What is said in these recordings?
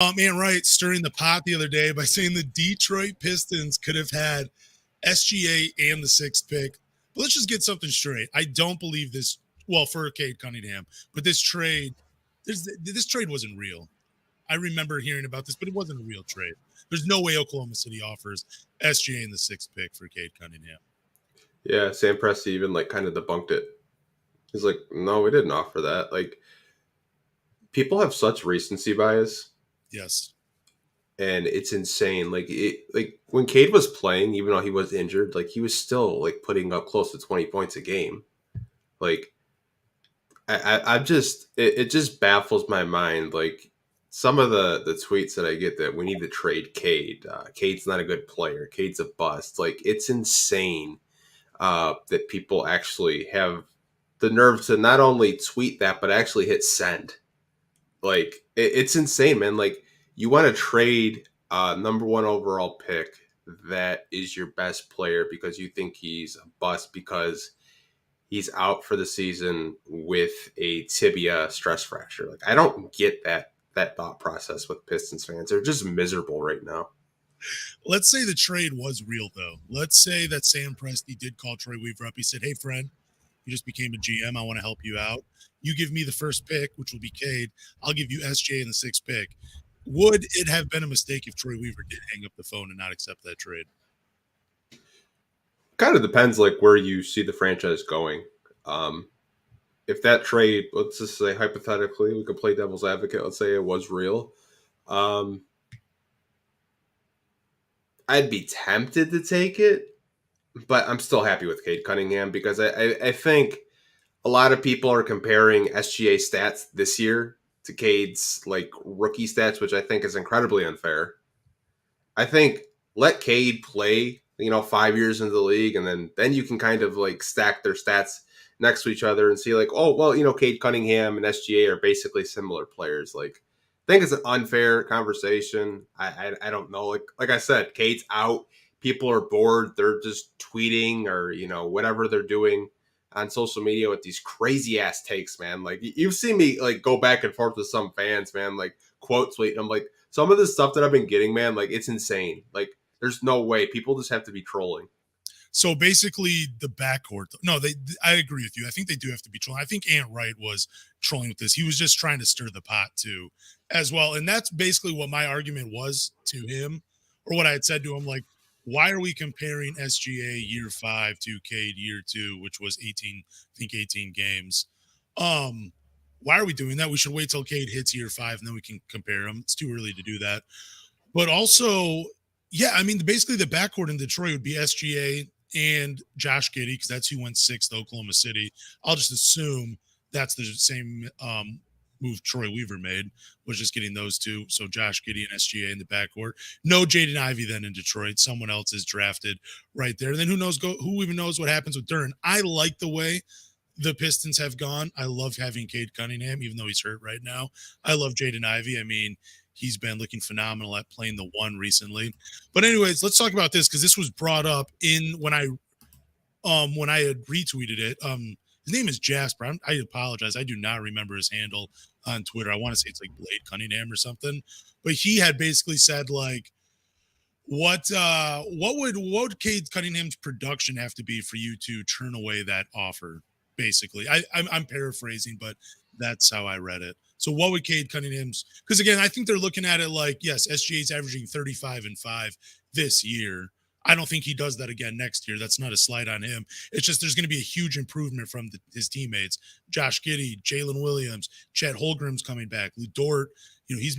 Man, right, stirring the pot the other day by saying the Detroit Pistons could have had SGA and the sixth pick. But let's just get something straight. I don't believe this. Well, for Cade Cunningham, but this trade wasn't real. I remember hearing about this, but it wasn't a real trade. There's no way Oklahoma City offers SGA and the sixth pick for Cade Cunningham. Yeah, Sam Presti even kind of debunked it. He's like, no, we didn't offer that. People have such recency bias. Yes. And it's insane. When Cade was playing, even though he was injured, he was still putting up close to 20 points a game. I'm just it just baffles my mind. Some of the tweets that I get that we need to trade Cade. Cade's not a good player. Cade's a bust. It's insane that people actually have the nerve to not only tweet that but actually hit send. It's insane, man. You want to trade number 1 overall pick that is your best player because you think he's a bust because he's out for the season with a tibia stress fracture. I don't get that thought process with Pistons fans. They're just miserable right now. Let's say the trade was real, though. Let's say that Sam Presti did call Troy Weaver up. He said, hey, friend, you just became a GM. I want to help you out. You give me the first pick, which will be Cade. I'll give you SJ in the sixth pick. Would it have been a mistake if Troy Weaver did hang up the phone and not accept that trade? Kind of depends where you see the franchise going. If that trade, let's just say hypothetically, we could play devil's advocate. Let's say it was real. I'd be tempted to take it, but I'm still happy with Cade Cunningham because I think a lot of people are comparing SGA stats this year to Cade's rookie stats, which I think is incredibly unfair. I think let Cade play, 5 years into the league, and then you can kind of stack their stats next to each other and see Cade Cunningham and SGA are basically similar players. I think it's an unfair conversation. I don't know. Like I said, Cade's out. People are bored. They're just tweeting or, whatever they're doing on social media with these crazy ass takes, man. You've seen me go back and forth with some fans, man, quote tweet. I'm some of the stuff that I've been getting, man, it's insane. There's no way. People just have to be trolling. So basically, the backcourt. No, I agree with you. I think they do have to be trolling. I think Ant Wright was trolling with this. He was just trying to stir the pot too, as well. And that's basically what my argument was to him, or what I had said to him. Why are we comparing SGA year 5 to Cade year 2, which was 18 games? Why are we doing that? We should wait till Cade hits year 5 and then we can compare them. It's too early to do that. But also, yeah, I mean, basically the backcourt in Detroit would be SGA and Josh Giddey, because that's who went 6th to Oklahoma City. I'll just assume that's the same move Troy Weaver made, was just getting those two. So Josh Giddey and SGA in the backcourt. No Jaden Ivey then in Detroit. Someone else is drafted right there. And then who even knows what happens with Duren. I like the way the Pistons have gone. I love having Cade Cunningham, even though he's hurt right now. I love Jaden Ivey. I mean, he's been looking phenomenal at playing the 1 recently. But anyways, let's talk about this because this was brought up when I had retweeted it. His name is Jasper. I apologize. I do not remember his handle on Twitter. I want to say it's Blade Cunningham or something. But he had basically said what would Cade Cunningham's production have to be for you to turn away that offer? Basically, I'm paraphrasing, but that's how I read it. So what would Cade Cunningham's, because again, I think they're looking at it yes, SGA's averaging 35 and 5 this year. I don't think he does that again next year. That's not a slight on him. It's just there's going to be a huge improvement from his teammates. Josh Giddey, Jalen Williams, Chet Holmgren's coming back. Lou Dort, he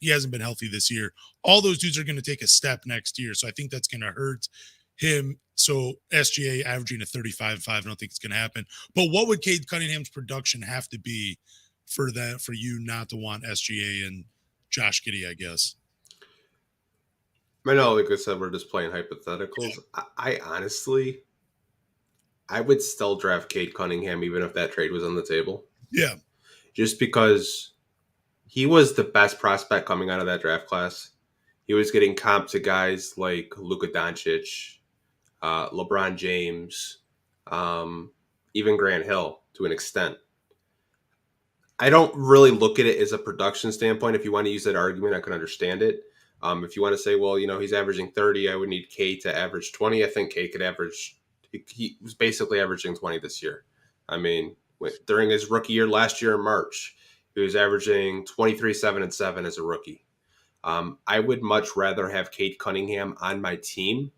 hasn't been healthy this year. All those dudes are going to take a step next year. So I think that's going to hurt him. So SGA averaging a 35-5, I don't think it's going to happen. But what would Cade Cunningham's production have to be for you not to want SGA and Josh Giddey, I guess? I know, like I said, we're just playing hypotheticals. I honestly, I would still draft Cade Cunningham even if that trade was on the table. Yeah. Just because he was the best prospect coming out of that draft class. He was getting comp to guys like Luka Doncic, LeBron James, even Grant Hill to an extent. I don't really look at it as a production standpoint. If you want to use that argument, I can understand it. If you want to say, well, he's averaging 30, I would need Cade to average 20. I think Cade could average. He was basically averaging 20 this year. I mean, during his rookie year last year in March, he was averaging 23, 7, and 7 as a rookie. I would much rather have Cade Cunningham on my team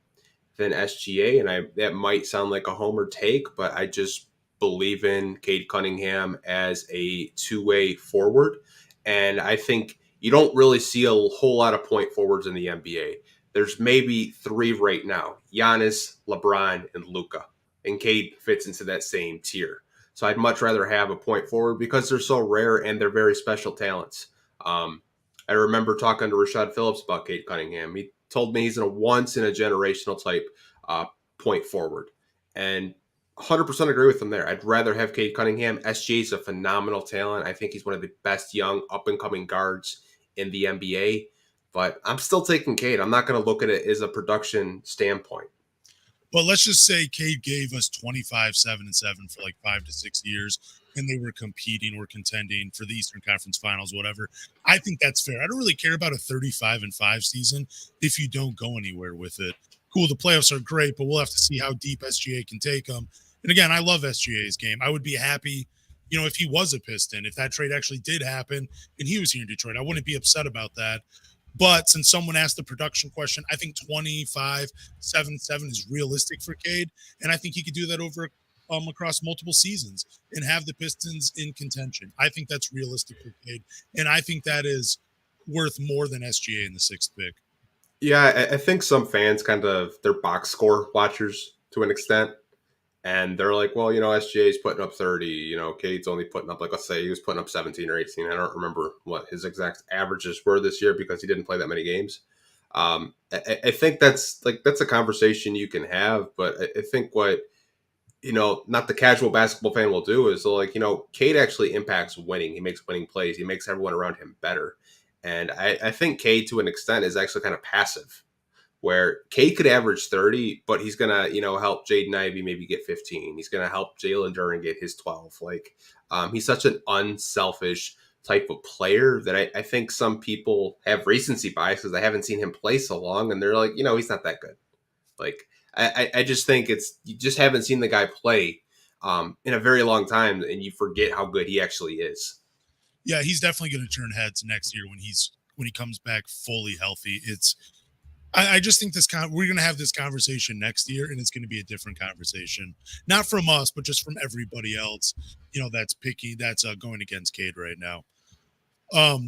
than SGA, and that might sound like a homer take, but I just believe in Cade Cunningham as a two-way forward, and I think you don't really see a whole lot of point forwards in the NBA. There's maybe 3 right now: Giannis, LeBron, and Luka, and Cade fits into that same tier. So I'd much rather have a point forward because they're so rare and they're very special talents. I remember talking to Rashad Phillips about Cade Cunningham. He told me he's a once-in-a-generational type point forward. And 100% agree with him there. I'd rather have Cade Cunningham. SGA is a phenomenal talent. I think he's one of the best young up-and-coming guards in the NBA. But I'm still taking Cade. I'm not going to look at it as a production standpoint. But let's just say Cade gave us 25, 7, and 7 for like 5 to 6 years, and they were competing or contending for the Eastern Conference Finals, whatever. I think that's fair. I don't really care about a 35-5 season if you don't go anywhere with it. Cool, the playoffs are great, but we'll have to see how deep SGA can take them. And again, I love SGA's game. I would be happy, if he was a Piston, if that trade actually did happen and he was here in Detroit. I wouldn't be upset about that. But since someone asked the production question, I think 25, 7, 7 is realistic for Cade. And I think he could do that over across multiple seasons and have the Pistons in contention. I think that's realistic for Cade. And I think that is worth more than SGA in the 6th pick. Yeah, I think some fans they're box score watchers to an extent. And they're like, well, SGA's putting up 30, Cade's only putting up, like, let's say he was putting up 17 or 18. I don't remember what his exact averages were this year because he didn't play that many games. I think that's a conversation you can have, but I think what, not the casual basketball fan will do is Cade actually impacts winning. He makes winning plays. He makes everyone around him better. And I think Cade to an extent is actually kind of passive, where Cade could average 30, but he's going to, help Jaden Ivey maybe get 15. He's going to help Jalen Duren get his 12. He's such an unselfish type of player that I think some people have recency bias because they haven't seen him play so long, and they're like, he's not that good. I just think you just haven't seen the guy play in a very long time, and you forget how good he actually is. Yeah, he's definitely going to turn heads next year when he comes back fully healthy. I just think we're going to have this conversation next year, and it's going to be a different conversation, not from us, but just from everybody else, that's going against Cade right now.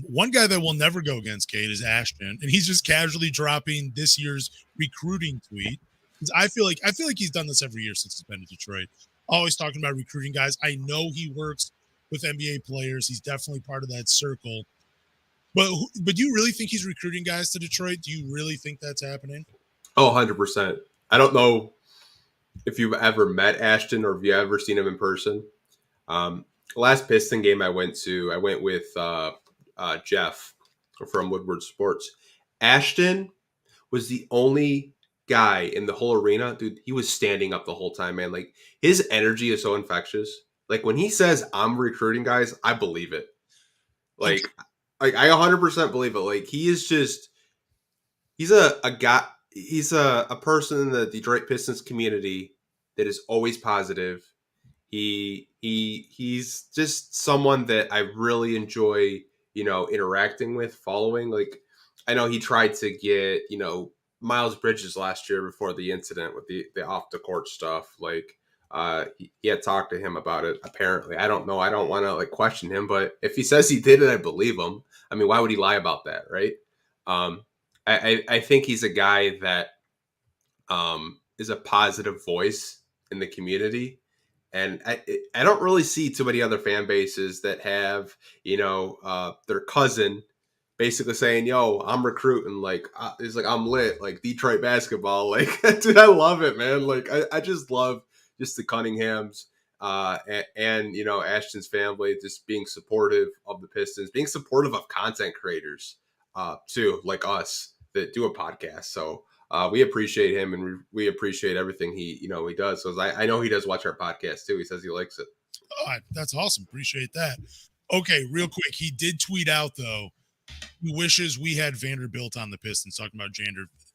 One guy that will never go against Cade is Ashton, and he's just casually dropping this year's recruiting tweet. I feel like he's done this every year since he's been to Detroit, always talking about recruiting guys. I know he works with NBA players. He's definitely part of that circle. But do you really think he's recruiting guys to Detroit? Do you really think that's happening? Oh, 100%. I don't know if you've ever met Ashton or if you've ever seen him in person. Last Piston game I went with Jeff from Woodward Sports. Ashton was the only guy in the whole arena. Dude, he was standing up the whole time, man. His energy is so infectious. When he says, I'm recruiting guys, I believe it. I 100% believe it. He is just, he's a guy, he's a person in the Detroit Pistons community that is always positive. He's just someone that I really enjoy, interacting with, following. I know he tried to get, Miles Bridges last year before the incident with the off the court stuff. He had talked to him about it, apparently. I don't know. I don't want to question him, but if he says he did it, I believe him. I mean, why would he lie about that, right? I think he's a guy that is a positive voice in the community. And I don't really see too many other fan bases that have, their cousin basically saying, yo, I'm recruiting. He's I'm lit, Detroit basketball. Dude, I love it, man. I just love just the Cunninghams and Ashton's family just being supportive of the Pistons, being supportive of content creators too, like us that do a podcast. So we appreciate him, and we appreciate everything he does. So I know he does watch our podcast too. He says he likes it. Oh, that's awesome. Appreciate that. Okay, real quick. He did tweet out, though, he wishes we had Vanderbilt on the Pistons, talking about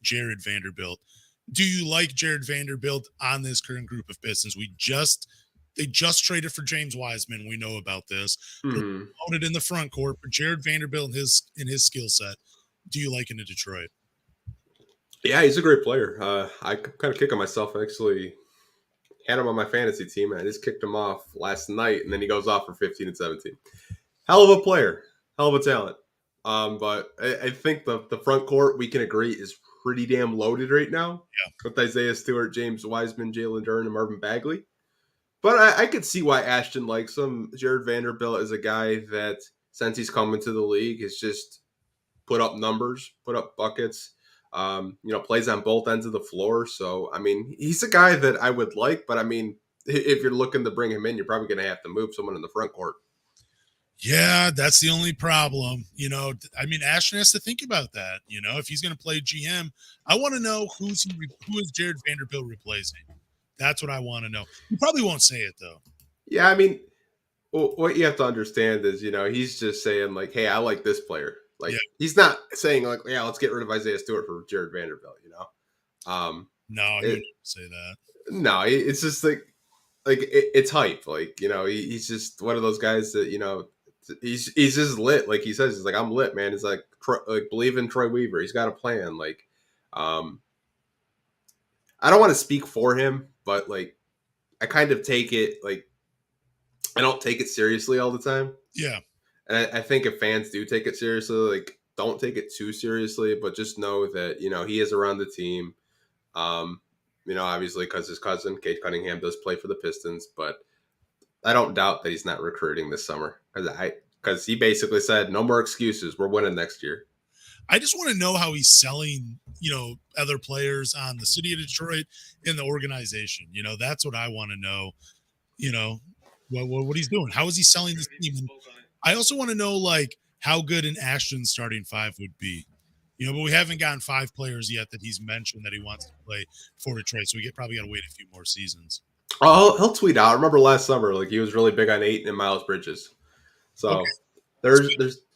Jared Vanderbilt. Do you like Jared Vanderbilt on this current group of Pistons? They just traded for James Wiseman. We know about this. They're Mm-hmm. promoted in the front court, but Jared Vanderbilt in his skill set. Do you like him in Detroit? Yeah, he's a great player. I kind of kicking myself. I actually had him on my fantasy team, and I just kicked him off last night, and then he goes off for 15 and 17. Hell of a player, hell of a talent. But I think the front court, we can agree, is pretty damn loaded right now. Yeah. With Isaiah Stewart, James Wiseman, Jalen Duren, and Marvin Bagley. But I could see why Ashton likes him. Jared Vanderbilt is a guy that, since he's come into the league, has just put up numbers, put up buckets. Plays on both ends of the floor. So, I mean, he's a guy that I would like. But, I mean, if you're looking to bring him in, you're probably going to have to move someone in the front court. Yeah, that's the only problem. I mean, Ashton has to think about that. If he's going to play GM, I want to know who is Jared Vanderbilt replacing. That's what I want to know. He probably won't say it, though. Yeah, I mean, what you have to understand is, he's just saying, like, hey, I like this player. Like, He's not saying, like, yeah, let's get rid of Isaiah Stewart for Jared Vanderbilt, No, he wouldn't say that. No, it's just it's hype. Like, he's just one of those guys that, he's just lit. Like he says, he's like, I'm lit, man. It's like believe in Troy Weaver. He's got a plan. Like, I don't want to speak for him, but like, I kind of take it like, I don't take it seriously all the time. Yeah. And I think if fans do take it seriously, like, don't take it too seriously, but just know that, he is around the team. Obviously because his cousin, Cade Cunningham, does play for the Pistons, but I don't doubt that he's not recruiting this summer because he basically said, no more excuses. We're winning next year. I just want to know how he's selling, other players on the city of Detroit and the organization. That's what I want to know, what he's doing. How is he selling this team? And I also want to know, like, how good an Ashton starting five would be. But we haven't gotten 5 players yet that he's mentioned that he wants to play for Detroit. So we probably got to wait a few more seasons. Oh, he'll tweet out. I remember last summer, like, he was really big on Ayton and Miles Bridges. So okay.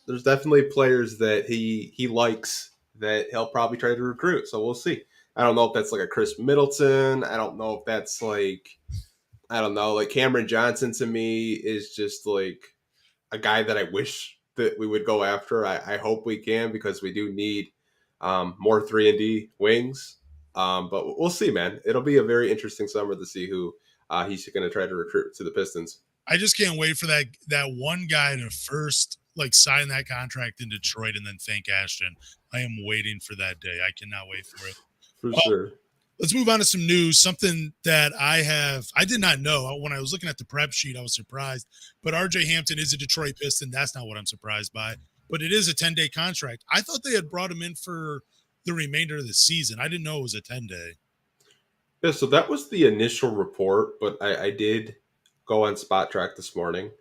There's definitely players that he likes that he'll probably try to recruit. So we'll see. I don't know if that's like a Chris Middleton. I don't know if that's like, I don't know, like Cameron Johnson to me is just like a guy that I wish that we would go after. I hope we can because we do need more 3-and-D wings. But we'll see, man. It'll be a very interesting summer to see who he's going to try to recruit to the Pistons. I just can't wait for that one guy to first sign that contract in Detroit and then thank Ashton. I am waiting for that day. I cannot wait for it. For sure. Let's move on to some news. Something that I did not know. When I was looking at the prep sheet, I was surprised. But RJ Hampton is a Detroit Piston. That's not what I'm surprised by. But it is a 10-day contract. I thought they had brought him in for the remainder of the season. I didn't know it was a 10-day. Yeah, so that was the initial report, but I did go on Spot Track this morning,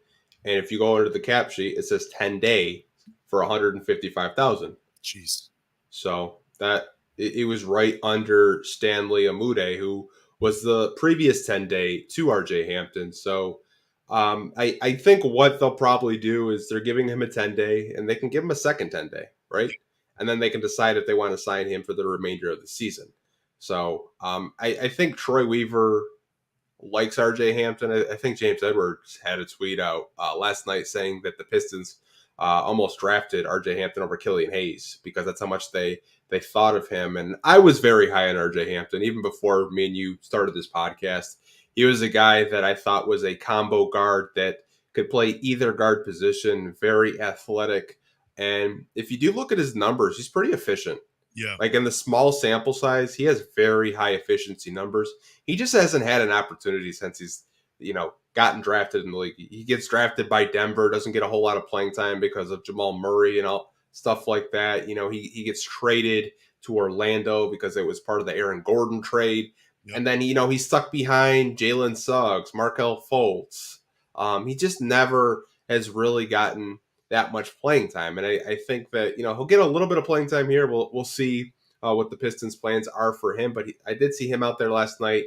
and if you go under the cap sheet, it says 10-day for $155,000. Jeez. So that it was right under Stanley Amude, who was the previous 10-day to RJ Hampton. So I think what they'll probably do is they're giving him a 10-day, and they can give him a second 10-day, right? And then they can decide if they want to sign him for the remainder of the season. So I think Troy Weaver likes RJ Hampton. I think James Edwards had a tweet out last night saying that the Pistons almost drafted RJ Hampton over Killian Hayes because that's how much they thought of him. And I was very high on RJ Hampton even before me and you started this podcast. He was a guy that I thought was a combo guard that could play either guard position, very athletic. And if you do look at his numbers, he's pretty efficient. Yeah. Like in the small sample size, he has very high efficiency numbers. He just hasn't had an opportunity since he's, gotten drafted in the league. He gets drafted by Denver, doesn't get a whole lot of playing time because of Jamal Murray and all stuff like that. He gets traded to Orlando because it was part of the Aaron Gordon trade. Yep. And then, he's stuck behind Jalen Suggs, Markelle Fultz. He just never has really gotten that much playing time. And I think that, he'll get a little bit of playing time here. We'll see what the Pistons plans are for him. But I did see him out there last night.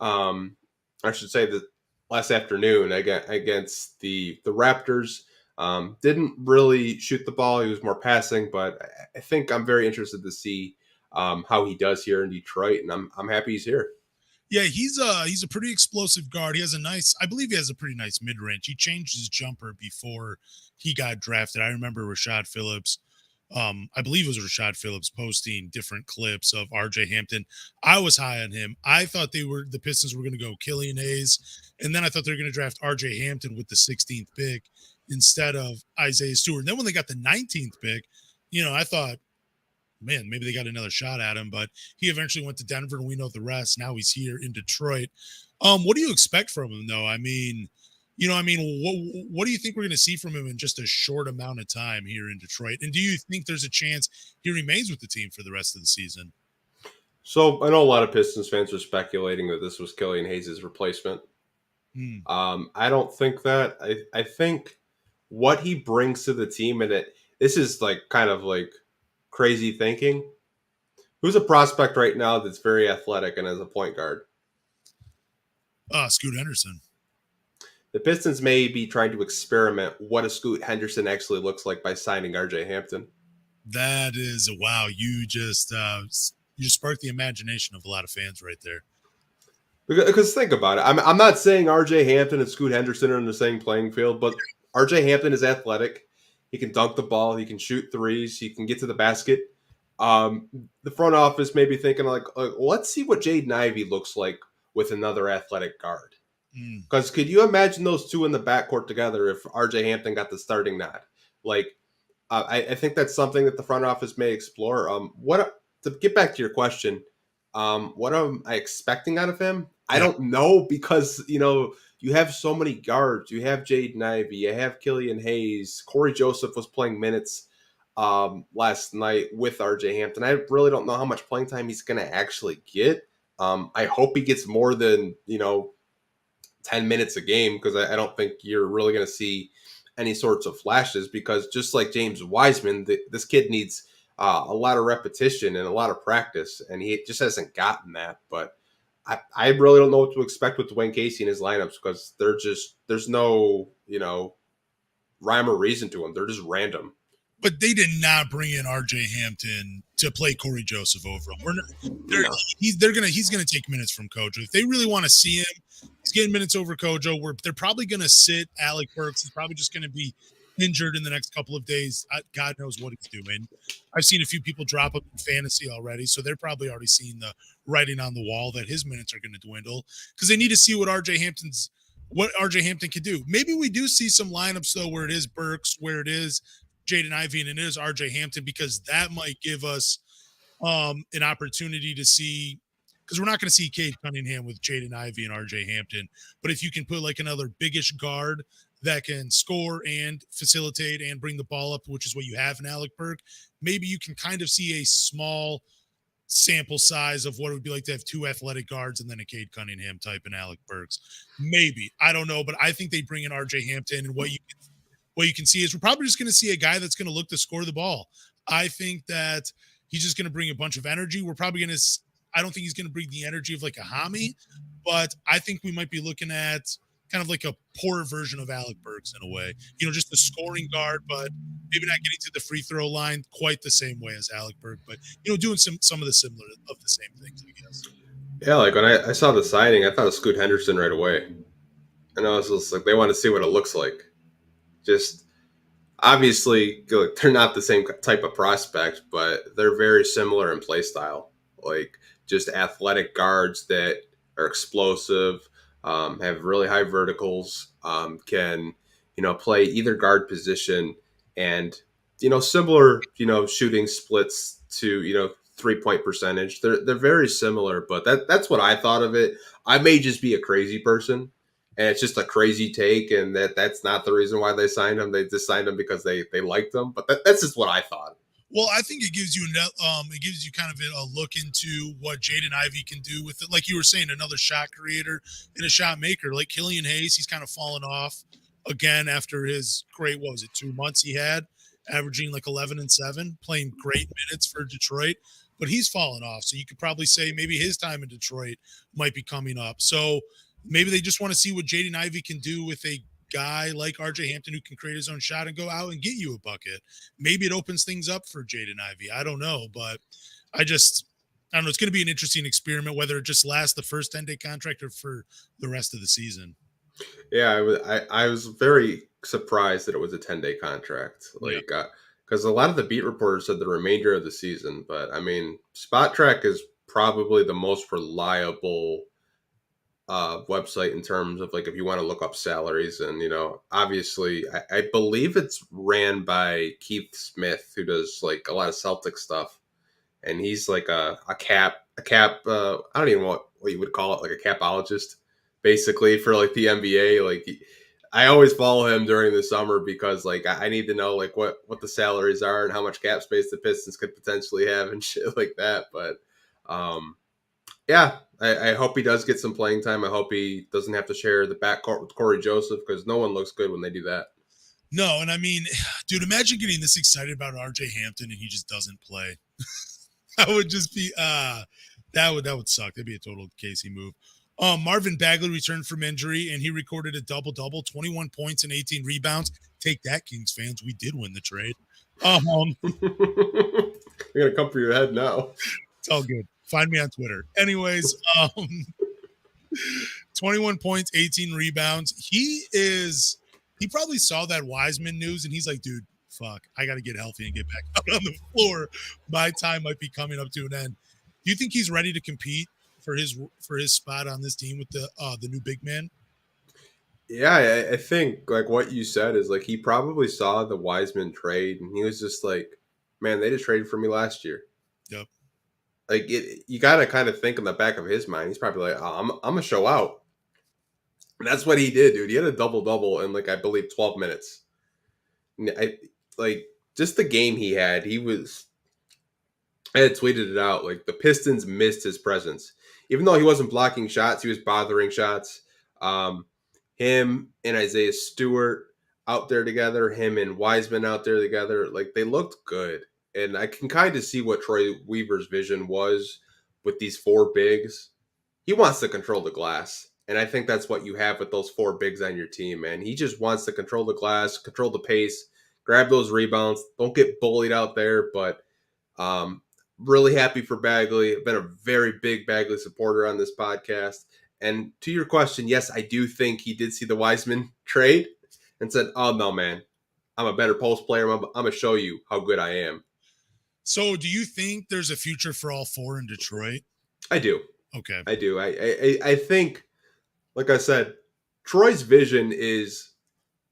I should say that last afternoon against the Raptors. Didn't really shoot the ball. He was more passing, but I think I'm very interested to see how he does here in Detroit, and I'm happy he's here. Yeah, he's a pretty explosive guard. He has a nice, I believe he has a pretty nice mid range. He changed his jumper before he got drafted. I remember Rashad Phillips. I believe it was Rashad Phillips posting different clips of RJ Hampton. I was high on him. I thought the Pistons were going to go Killian Hayes, and then I thought they were going to draft RJ Hampton with the 16th pick instead of Isaiah Stewart. And then when they got the 19th pick, I thought, man, maybe they got another shot at him, but he eventually went to Denver, and we know the rest. Now he's here in Detroit. What do you expect from him, though? What do you think we're going to see from him in just a short amount of time here in Detroit? And do you think there's a chance he remains with the team for the rest of the season? So I know a lot of Pistons fans are speculating that this was Killian Hayes' replacement. I don't think that. I think what he brings to the team, and this is like kind of like crazy thinking. Who's a prospect right now that's very athletic and as a point guard? Scoot Henderson. The Pistons may be trying to experiment what a Scoot Henderson actually looks like by signing RJ Hampton. That is wow. You just sparked the imagination of a lot of fans right there. Because think about it. I'm not saying RJ Hampton and Scoot Henderson are in the same playing field, but RJ Hampton is athletic. He can dunk the ball. He can shoot threes. He can get to the basket. The front office may be thinking like, let's see what Jaden Ivey looks like with another athletic guard. Because could you imagine those two in the backcourt together if RJ Hampton got the starting nod? I think that's something that the front office may explore. To get back to your question, what am I expecting out of him? I don't know because, you have so many guards. You have Jaden Ivey. You have Killian Hayes. Corey Joseph was playing minutes last night with RJ Hampton. I really don't know how much playing time he's going to actually get. I hope he gets more than, 10 minutes a game because I don't think you're really going to see any sorts of flashes because just like James Wiseman, this kid needs a lot of repetition and a lot of practice, and he just hasn't gotten that. But I really don't know what to expect with Dwayne Casey in his lineups because there's no, rhyme or reason to them. They're just random. But they did not bring in RJ Hampton to play Corey Joseph over him. He's gonna take minutes from Kojo. If they really want to see him, he's getting minutes over Kojo. They're probably gonna sit Alec Burks. He's probably just gonna be injured in the next couple of days. God knows what he's doing. I've seen a few people drop up in fantasy already, so they're probably already seeing the writing on the wall that his minutes are going to dwindle because they need to see what RJ Hampton can do. Maybe we do see some lineups though where it is Burks, where it is Jaden Ivey, and it is RJ Hampton because that might give us an opportunity to see. Because we're not going to see Cade Cunningham with Jaden Ivey and RJ Hampton, but if you can put like another biggish guard that can score and facilitate and bring the ball up, which is what you have in Alec Burke, maybe you can kind of see a small sample size of what it would be like to have two athletic guards and then a Cade Cunningham type in Alec Burks. Maybe. I don't know, but I think they bring in RJ Hampton, and what you can see is we're probably just going to see a guy that's going to look to score the ball. I think that he's just going to bring a bunch of energy. I don't think he's going to bring the energy of like a Hami, but I think we might be looking at kind of like a poor version of Alec Burks in a way, just a scoring guard, but maybe not getting to the free throw line quite the same way as Alec Burke, but doing some of the same things, I guess. Yeah, like when I saw the signing, I thought of Scoot Henderson right away, and I was just like, they want to see what it looks like. Just obviously, they're not the same type of prospect, but they're very similar in play style. Like just athletic guards that are explosive. Have really high verticals, can, play either guard position and, similar, shooting splits to, 3-point percentage. They're very similar, but that's what I thought of it. I may just be a crazy person and it's just a crazy take and that's not the reason why they signed him. They just signed him because they liked him, but that's just what I thought. Well, I think it gives you kind of a look into what Jaden Ivey can do with it. Like you were saying, another shot creator and a shot maker. Like Killian Hayes, he's kind of fallen off again after his great, 2 months he had, averaging like 11 and 7, playing great minutes for Detroit, but he's fallen off. So you could probably say maybe his time in Detroit might be coming up. So maybe they just want to see what Jaden Ivey can do with a guy like RJ Hampton who can create his own shot and go out and get you a bucket. Maybe it opens things up for Jaden Ivey. I don't know, but I don't know. It's going to be an interesting experiment, whether it just lasts the first 10-day contract or for the rest of the season. Yeah, I was very surprised that it was a 10-day contract. Like, because a lot of the beat reporters said the remainder of the season. But I mean, Spot Track is probably the most reliable website in terms of like if you want to look up salaries. And obviously, I believe it's ran by Keith Smith, who does like a lot of Celtic stuff, and he's like a cap. I don't even know what you would call it, like a capologist, basically for like the NBA. Like I always follow him during the summer because like I need to know like what the salaries are and how much cap space the Pistons could potentially have and shit like that. But yeah, I hope he does get some playing time. I hope he doesn't have to share the backcourt with Corey Joseph because no one looks good when they do that. No, and I mean, dude, imagine getting this excited about RJ Hampton and he just doesn't play. That would just be that would suck. That'd be a total Casey move. Marvin Bagley returned from injury and he recorded a double-double, 21 points and 18 rebounds. Take that, Kings fans. We did win the trade. You're gonna come for your head now. It's all good. Find me on Twitter. Anyways, 21 points, 18 rebounds. He probably saw that Wiseman news and he's like, dude, fuck, I got to get healthy and get back out on the floor. My time might be coming up to an end. Do you think he's ready to compete for his spot on this team with the new big man? Yeah, I think like what you said is like he probably saw the Wiseman trade and he was just like, man, they just traded for me last year. Yep. Like you got to kind of think in the back of his mind. He's probably like, oh, I'm gonna show out. And that's what he did, dude. He had a double-double in like I believe 12 minutes. Like just the game he had, I had tweeted it out. Like the Pistons missed his presence, even though he wasn't blocking shots, he was bothering shots. Him and Isaiah Stewart out there together, him and Wiseman out there together, like they looked good. And I can kind of see what Troy Weaver's vision was with these four bigs. He wants to control the glass. And I think that's what you have with those four bigs on your team, man. He just wants to control the glass, control the pace, grab those rebounds. Don't get bullied out there. But really happy for Bagley. I've been a very big Bagley supporter on this podcast. And to your question, yes, I do think he did see the Wiseman trade and said, oh, no, man, I'm a better post player. I'm going to show you how good I am. So do you think there's a future for all four in Detroit? I do. Okay. I do. I think, like I said, Troy's vision is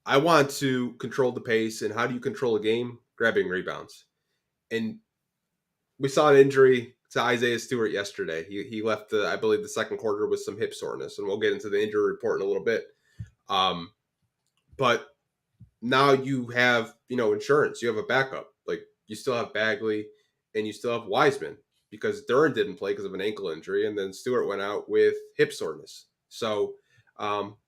I want to control the pace. And how do you control a game? Grabbing rebounds. And we saw an injury to Isaiah Stewart yesterday. He left, I believe, the second quarter with some hip soreness. And we'll get into the injury report in a little bit. But now you have, insurance. You have a backup. Like, you still have Bagley and you still have Wiseman because Duran didn't play because of an ankle injury. And then Stewart went out with hip soreness. So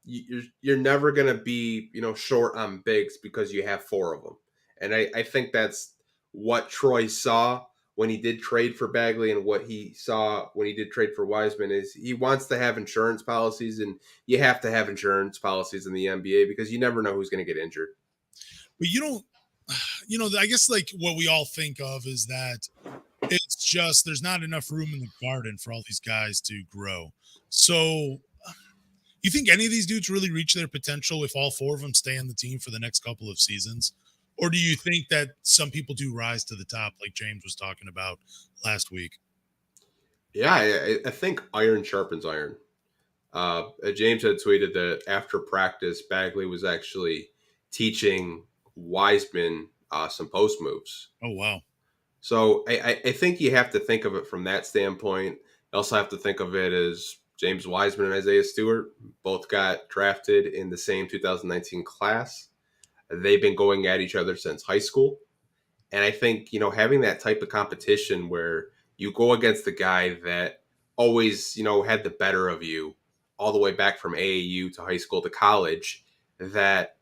you're never going to be, short on bigs because you have four of them. And I think that's what Troy saw when he did trade for Bagley and what he saw when he did trade for Wiseman is he wants to have insurance policies, and you have to have insurance policies in the NBA because you never know who's going to get injured. But I guess like what we all think of is that it's just there's not enough room in the garden for all these guys to grow. So you think any of these dudes really reach their potential if all four of them stay on the team for the next couple of seasons? Or do you think that some people do rise to the top like James was talking about last week? Yeah, I think iron sharpens iron. James had tweeted that after practice, Bagley was actually teaching Wiseman some post moves. Oh, wow. So I think you have to think of it from that standpoint. You also have to think of it as James Wiseman and Isaiah Stewart both got drafted in the same 2019 class. They've been going at each other since high school. And I think, having that type of competition where you go against the guy that always, had the better of you all the way back from AAU to high school to college, that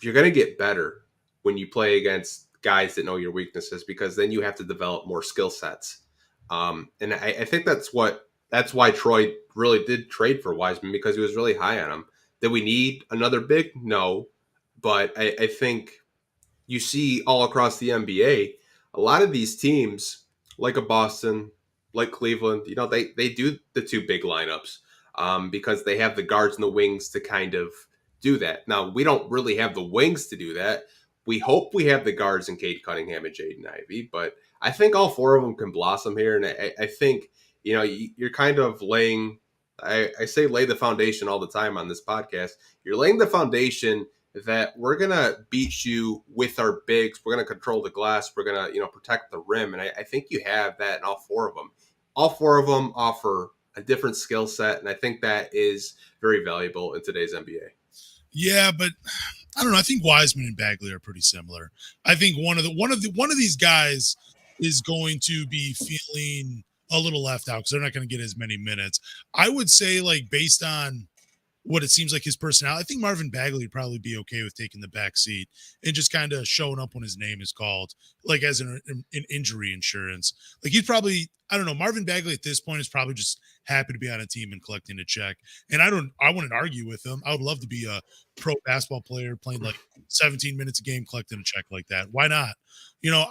you're going to get better when you play against guys that know your weaknesses because then you have to develop more skill sets. And I think that's why Troy really did trade for Wiseman because he was really high on him. That we need another big? No. But I think you see all across the NBA, a lot of these teams, like a Boston, like Cleveland, they do the two big lineups because they have the guards and the wings to kind of do that. Now, we don't really have the wings to do that. We hope we have the guards in Cade Cunningham and Jaden Ivey, but I think all four of them can blossom here. And I think, you're kind of laying, I say lay the foundation all the time on this podcast. You're laying the foundation that we're going to beat you with our bigs. We're going to control the glass. We're going to, protect the rim. And I think you have that in all four of them. All four of them offer a different skill set. And I think that is very valuable in today's NBA. Yeah, but I don't know. I think Wiseman and Bagley are pretty similar. I think one of these guys is going to be feeling a little left out because they're not going to get as many minutes. I would say, like, based on what it seems like his personality, I think Marvin Bagley would probably be okay with taking the back seat and just kind of showing up when his name is called, like as an injury insurance. Like he'd probably, I don't know, Marvin Bagley at this point is probably just happy to be on a team and collecting a check. And I wouldn't argue with him. I would love to be a pro basketball player playing like 17 minutes a game, collecting a check like that. Why not?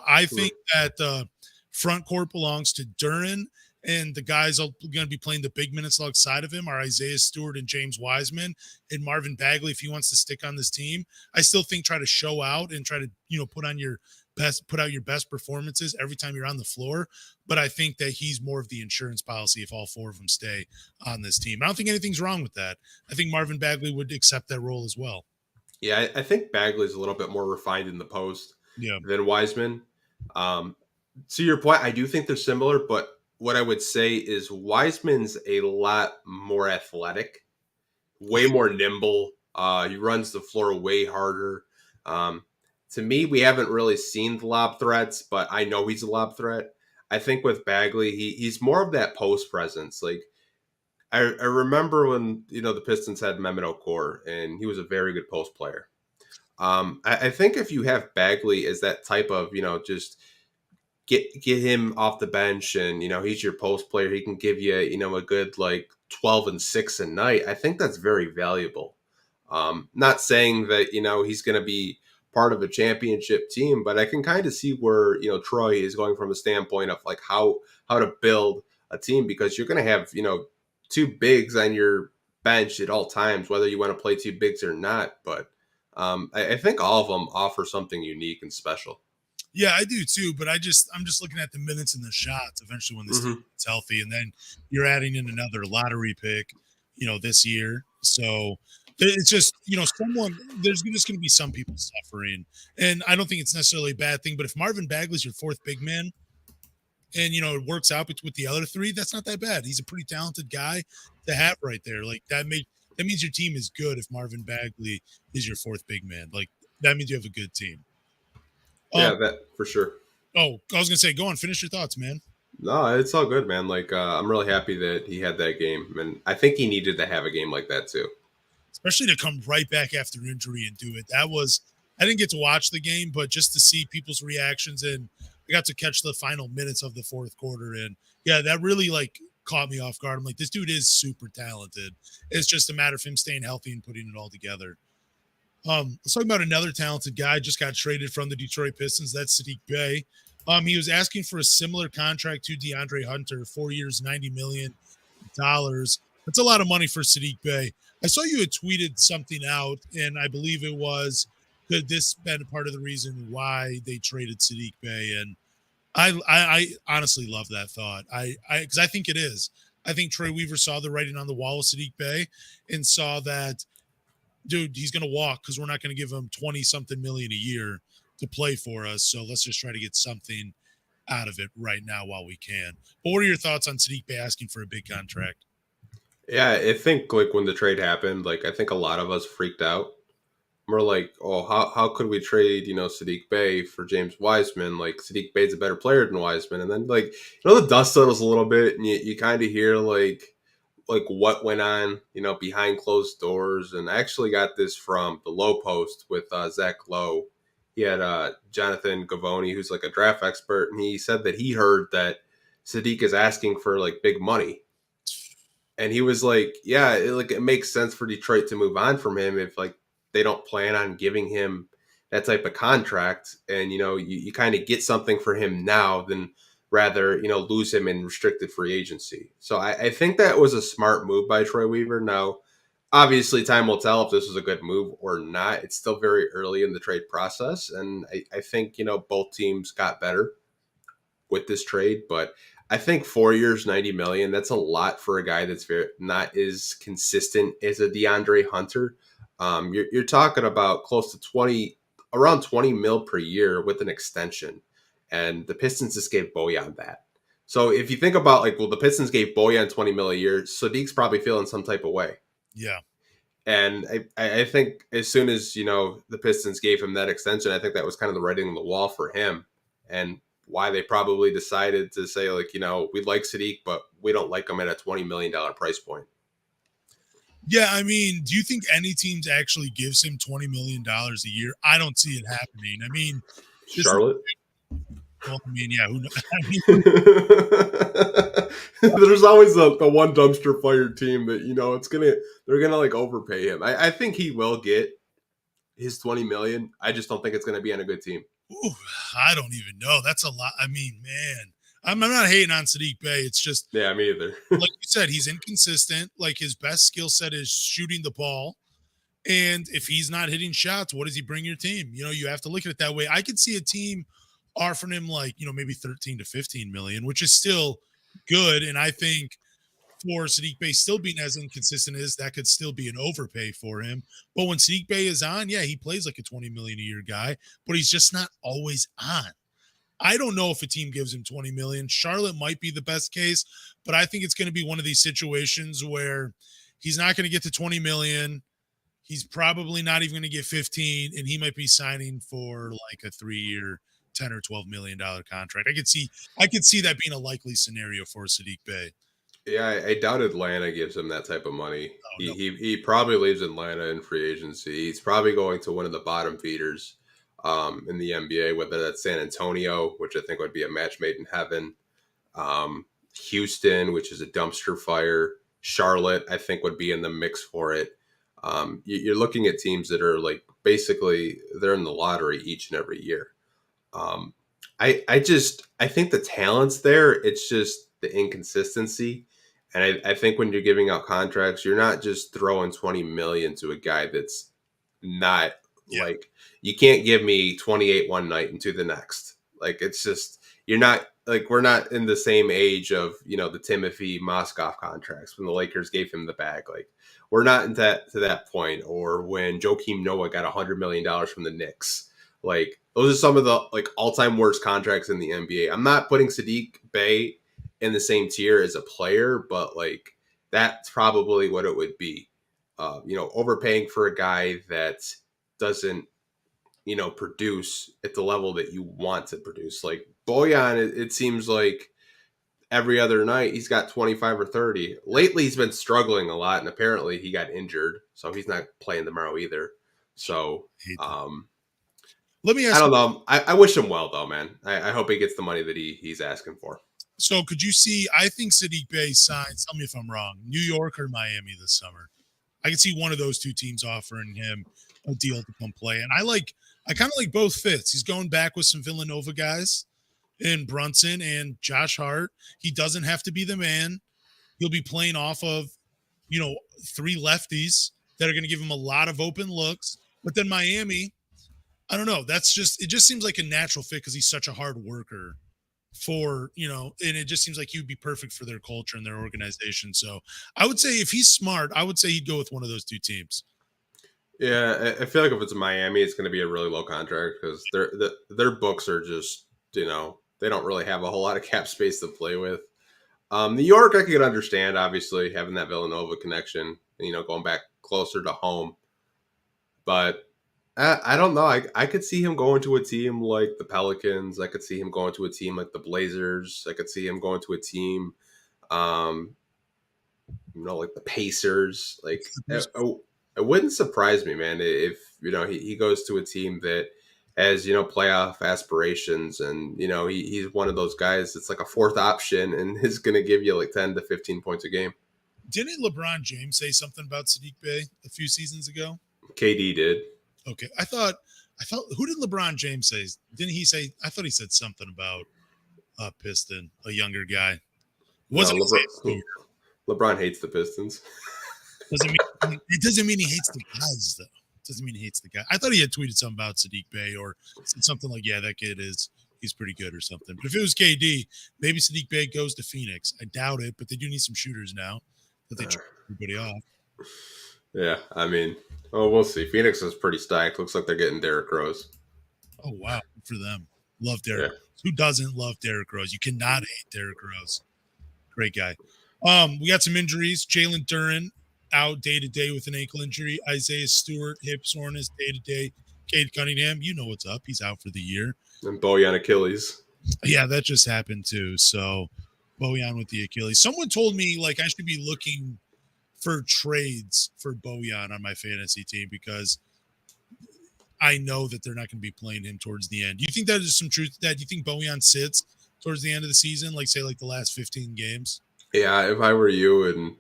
I think that front court belongs to Duren. And the guys are going to be playing the big minutes alongside of him are Isaiah Stewart and James Wiseman and Marvin Bagley. If he wants to stick on this team, I still think try to show out and try to, put out your best performances every time you're on the floor. But I think that he's more of the insurance policy if all four of them stay on this team. I don't think anything's wrong with that. I think Marvin Bagley would accept that role as well. Yeah, I think Bagley's a little bit more refined in the post than Wiseman. To your point, I do think they're similar, but what I would say is Wiseman's a lot more athletic, way more nimble. He runs the floor way harder. To me, we haven't really seen the lob threats, but I know he's a lob threat. I think with Bagley, he's more of that post presence. Like I remember when the Pistons had Mehmet Okur, and he was a very good post player. I think if you have Bagley as that type of just get him off the bench and he's your post player, he can give you a good like 12 and 6 a night. I think that's very valuable. Not saying that he's going to be part of a championship team, but I can kind of see where Troy is going from a standpoint of like how to build a team, because you're going to have two bigs on your bench at all times, whether you want to play two bigs or not. But I think all of them offer something unique and special. Yeah, I do too, but I'm just looking at the minutes and the shots eventually when this team is healthy, and then you're adding in another lottery pick, this year. So it's just, there's just going to be some people suffering, and I don't think it's necessarily a bad thing. But if Marvin Bagley's your fourth big man, and it works out with the other three, that's not that bad. He's a pretty talented guy to have right there. Like that means your team is good if Marvin Bagley is your fourth big man. Like that means you have a good team. Yeah, that for sure. Oh, I was going to say, go on, finish your thoughts, man. No, it's all good, man. Like, I'm really happy that he had that game. And I think he needed to have a game like that, too. Especially to come right back after injury and do it. I didn't get to watch the game, but just to see people's reactions, and I got to catch the final minutes of the fourth quarter. And yeah, that really caught me off guard. I'm like, this dude is super talented. It's just a matter of him staying healthy and putting it all together. Let's talk about another talented guy just got traded from the Detroit Pistons. That's Sadiq Bey. He was asking for a similar contract to DeAndre Hunter, 4 years, $90 million. That's a lot of money for Sadiq Bey. I saw you had tweeted something out, and I believe it was, could this been part of the reason why they traded Sadiq Bey? And I honestly love that thought. Because I think it is. I think Troy Weaver saw the writing on the wall with Sadiq Bey and saw that, dude, he's going to walk because we're not going to give him 20-something million a year to play for us. So let's just try to get something out of it right now while we can. But what are your thoughts on Sadiq Bey asking for a big contract? Yeah, I think when the trade happened, I think a lot of us freaked out. We're like, oh, how could we trade, Sadiq Bey for James Wiseman? Like, Sadiq Bey's a better player than Wiseman. And then, the dust settles a little bit, and you kind of hear, what went on, behind closed doors. And I actually got this from the Low Post with Zach Lowe. He had Jonathan Gavoni, who's a draft expert, and he said that he heard that Sadiq is asking for big money. And he was like, yeah, it makes sense for Detroit to move on from him if like they don't plan on giving him that type of contract. And, you kind of get something for him now than rather, lose him in restricted free agency. So I think that was a smart move by Troy Weaver. Now, obviously, time will tell if this was a good move or not. It's still very early in the trade process. And I think, both teams got better with this trade, but I think 4 years, 90 million, that's a lot for a guy that's very not as consistent as a DeAndre Hunter. You're talking about close to 20, around 20 mil per year with an extension. And the Pistons just gave Bojan that. So if you think about the Pistons gave Bojan 20 mil a year, Sadiq's probably feeling some type of way. Yeah. And I think as soon as, the Pistons gave him that extension, I think that was kind of the writing on the wall for him. And why they probably decided to say, we like Sadiq, but we don't like him at a $20 million price point. Yeah, I mean, do you think any teams actually gives him $20 million a year? I don't see it happening. I mean, Charlotte? Yeah, who knows? There's always the one dumpster fire team that, they're going to overpay him. I think he will get his 20 million. I just don't think it's going to be on a good team. Ooh, I don't even know. That's a lot. I mean, man, I'm not hating on Sadiq Bey. It's just, yeah, me either. Like you said, he's inconsistent. Like his best skill set is shooting the ball. And if he's not hitting shots, what does he bring your team? You have to look at it that way. I could see a team offering him maybe 13 to 15 million, which is still good. And I think for Sadiq Bey still being as inconsistent as that could still be an overpay for him. But when Sadiq Bey is on, yeah, he plays like a 20 million a year guy, but he's just not always on. I don't know if a team gives him 20 million. Charlotte might be the best case, but I think it's going to be one of these situations where he's not going to get to 20 million. He's probably not even going to get 15, and he might be signing for like a 3-year, $10 or $12 million contract. I could see that being a likely scenario for Sadiq Bey. Yeah, I doubt Atlanta gives him that type of money. Oh, no. He probably leaves Atlanta in free agency. He's probably going to one of the bottom feeders in the NBA, whether that's San Antonio, which I think would be a match made in heaven, Houston, which is a dumpster fire, Charlotte, I think would be in the mix for it. You're looking at teams that are basically they're in the lottery each and every year. I think the talent's there. It's just the inconsistency. And I think when you're giving out contracts, you're not just throwing 20 million to a guy that's not you can't give me 28 one night and to the next. It's just, you're not we're not in the same age of, the Timothy Mozgov contracts when the Lakers gave him the bag. We're not to that point, or when Joakim Noah got $100 million from the Knicks. Those are some of the all-time worst contracts in the NBA. I'm not putting Sadiq Bey in the same tier as a player, but that's probably what it would be. Overpaying for a guy that doesn't, produce at the level that you want to produce. Bojan, it seems like every other night he's got 25 or 30. Lately he's been struggling a lot, and apparently he got injured, so he's not playing tomorrow either. So let me ask I don't know. I wish him well though, man. I hope he gets the money that he's asking for. So could you see, I think Sadiq Bey signs, tell me if I'm wrong, New York or Miami this summer. I can see one of those two teams offering him a deal to come play. And I kind of like both fits. He's going back with some Villanova guys in Brunson and Josh Hart. He doesn't have to be the man. He'll be playing off of, 3 lefties that are going to give him a lot of open looks. But then Miami, I don't know. It just seems like a natural fit because he's such a hard worker and it just seems like he would be perfect for their culture and their organization. So I would say if he's smart, I would say he'd go with one of those two teams. Yeah, I feel like if it's Miami, it's going to be a really low contract because their books are just, they don't really have a whole lot of cap space to play with. New York, I could understand, obviously, having that Villanova connection, going back closer to home. But I don't know. I could see him going to a team like the Pelicans. I could see him going to a team like the Blazers. I could see him going to a team, like the Pacers. It wouldn't surprise me, man, if he goes to a team that has playoff aspirations, and he's one of those guys that's like a fourth option and is going to give you 10 to 15 points a game. Didn't LeBron James say something about Sadiq Bey a few seasons ago? KD did. Okay, I thought who did LeBron James say? Didn't he say? I thought he said something about a Piston, a younger guy. Wasn't LeBron hates the Pistons. It doesn't mean he hates the guys though. It doesn't mean he hates the guy. I thought he had tweeted something about Sadiq Bey or said something like, "Yeah, that kid he's pretty good" or something. But if it was KD, maybe Sadiq Bey goes to Phoenix. I doubt it, but they do need some shooters now that they trade everybody off. Yeah, I mean, we'll see. Phoenix is pretty stacked. Looks like they're getting Derrick Rose. Oh wow, good for them. Love Derrick. Yeah. Who doesn't love Derrick Rose? You cannot hate Derrick Rose. Great guy. We got some injuries. Jalen Duren out day-to-day with an ankle injury. Isaiah Stewart, hip soreness, day-to-day. Cade Cunningham, you know what's up. He's out for the year. And Bojan Achilles. Yeah, that just happened too. So Bojan with the Achilles. Someone told me like I should be looking for trades for Bojan on my fantasy team because I know that they're not going to be playing him towards the end. Do you think that is some truth to that? Do you think Bojan sits towards the end of the season, like say like the last 15 games? Yeah, if I were you, and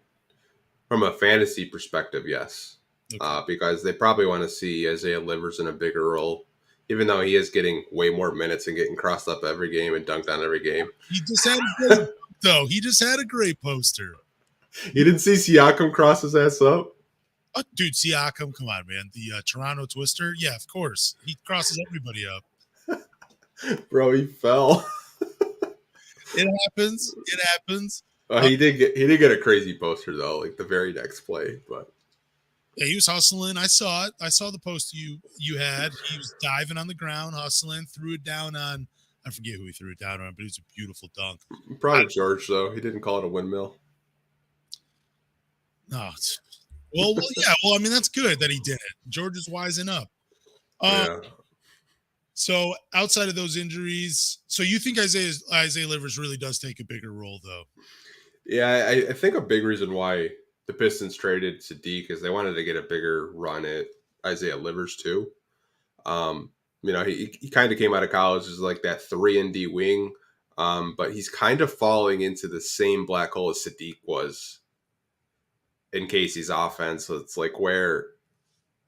from a fantasy perspective, yes. Okay. Because they probably want to see Isaiah Livers in a bigger role, even though he is getting way more minutes and getting crossed up every game and dunked on every game. He just had a great, though. He just had a great poster. You didn't see Siakam cross his ass up? Oh, dude, Siakam, come on, man. The Toronto Twister? Yeah, of course. He crosses everybody up. Bro, he fell. It happens. It happens. He did get a crazy poster, though, like the very next play. But yeah, he was hustling. I saw it. I saw the post you had. He was diving on the ground, hustling, threw it down on, I forget who he threw it down on, but it was a beautiful dunk. Probably George, though. He didn't call it a windmill. No, well, yeah. Well, I mean, that's good that he did it. George is wising up. Yeah. So outside of those injuries, so you think Isaiah Livers really does take a bigger role, though? Yeah, I think a big reason why the Pistons traded Sadiq is they wanted to get a bigger run at Isaiah Livers too. He kind of came out of college as like that 3-and-D wing, but he's kind of falling into the same black hole as Sadiq was in Casey's offense. So it's like where,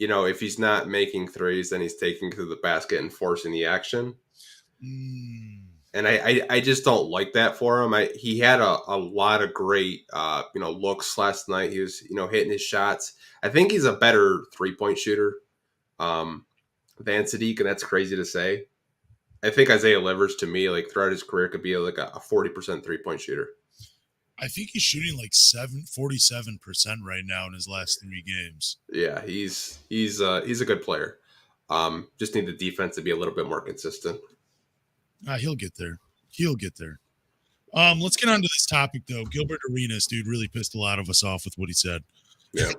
if he's not making threes, then he's taking to the basket and forcing the action. And I just don't like that for him. He had a lot of great, looks last night. He was, hitting his shots. I think he's a better 3-point shooter than Sadiq, and that's crazy to say. I think Isaiah Livers, to me, like throughout his career, could be like a 40% 3-point shooter. I think he's shooting like 47% right now in his last 3 games. Yeah, he's a good player. Just need the defense to be a little bit more consistent. He'll get there. Let's get on to this topic, though. Gilbert Arenas, dude, really pissed a lot of us off with what he said. Yeah.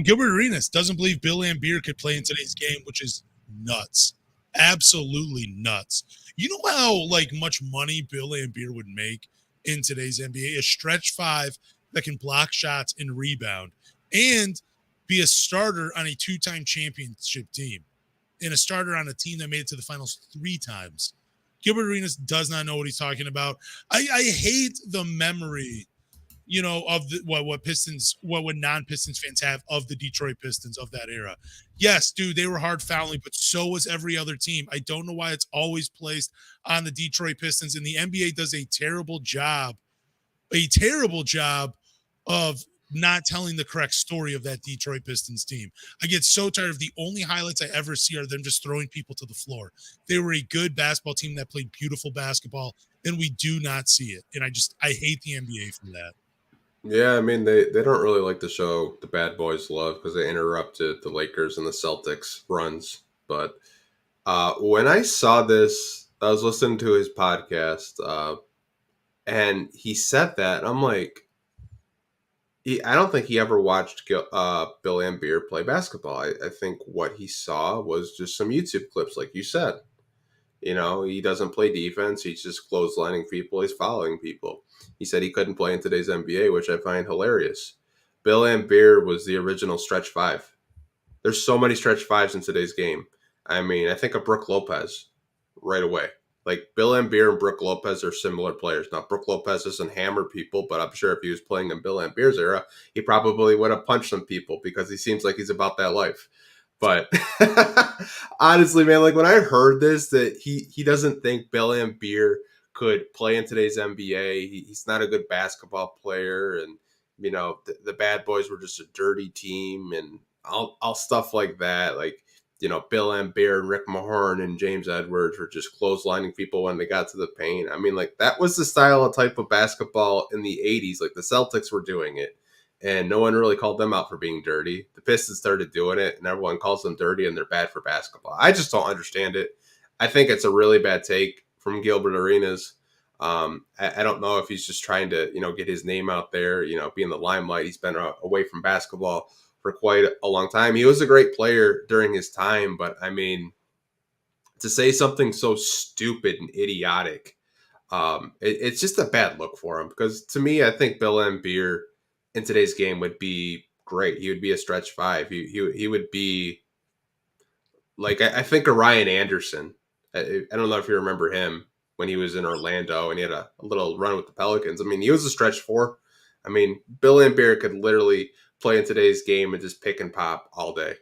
Gilbert Arenas doesn't believe Bill Laimbeer could play in today's game, which is nuts. Absolutely nuts. You know how much money Bill Laimbeer would make in today's NBA? A stretch 5 that can block shots and rebound and be a starter on a 2-time championship team. And a starter on a team that made it to the finals 3 times. Gilbert Arenas does not know what he's talking about. I hate the memory, of what non-Pistons fans have of the Detroit Pistons of that era. Yes, dude, they were hard fouling, but so was every other team. I don't know why it's always placed on the Detroit Pistons, and the NBA does a terrible job of not telling the correct story of that Detroit Pistons team. I get so tired of the only highlights I ever see are them just throwing people to the floor. They were a good basketball team that played beautiful basketball, and we do not see it. And I hate the NBA for that. Yeah, I mean, they don't really like to show the bad boys love because they interrupted the Lakers and the Celtics runs. But when I saw this, I was listening to his podcast, and he said that, and I'm like, I don't think he ever watched Bill Laimbeer play basketball. I think what he saw was just some YouTube clips, like you said. He doesn't play defense. He's just clotheslining people. He's following people. He said he couldn't play in today's NBA, which I find hilarious. Bill Laimbeer was the original stretch 5. There's so many stretch 5s in today's game. I mean, I think of Brook Lopez right away. Like Bill Laimbeer and Brook Lopez are similar players. Now, Brook Lopez doesn't hammer people, but I'm sure if he was playing in Bill Laimbeer's era, he probably would have punched some people because he seems like he's about that life. But honestly, man, like when I heard this, that he doesn't think Bill Laimbeer could play in today's NBA. He's not a good basketball player, and the bad boys were just a dirty team, and all stuff like that. Like Bill Laimbeer and Rick Mahorn and James Edwards were just clotheslining people when they got to the paint. I mean, like that was the style of type of basketball in the 80s. Like the Celtics were doing it, and no one really called them out for being dirty. The Pistons started doing it, and everyone calls them dirty, and they're bad for basketball. I just don't understand it. I think it's a really bad take from Gilbert Arenas. I don't know if he's just trying to, get his name out there, be in the limelight. He's been away from basketball for quite a long time. He was a great player during his time, but I mean, to say something so stupid and idiotic, it's just a bad look for him. Because to me, I think Bill Laimbeer in today's game would be great. He would be a stretch five. He would be like, I think of Ryan Anderson. I don't know if you remember him when he was in Orlando and he had a little run with the Pelicans. I mean, he was a stretch four. I mean, Bill Laimbeer could literally play in today's game and just pick and pop all day.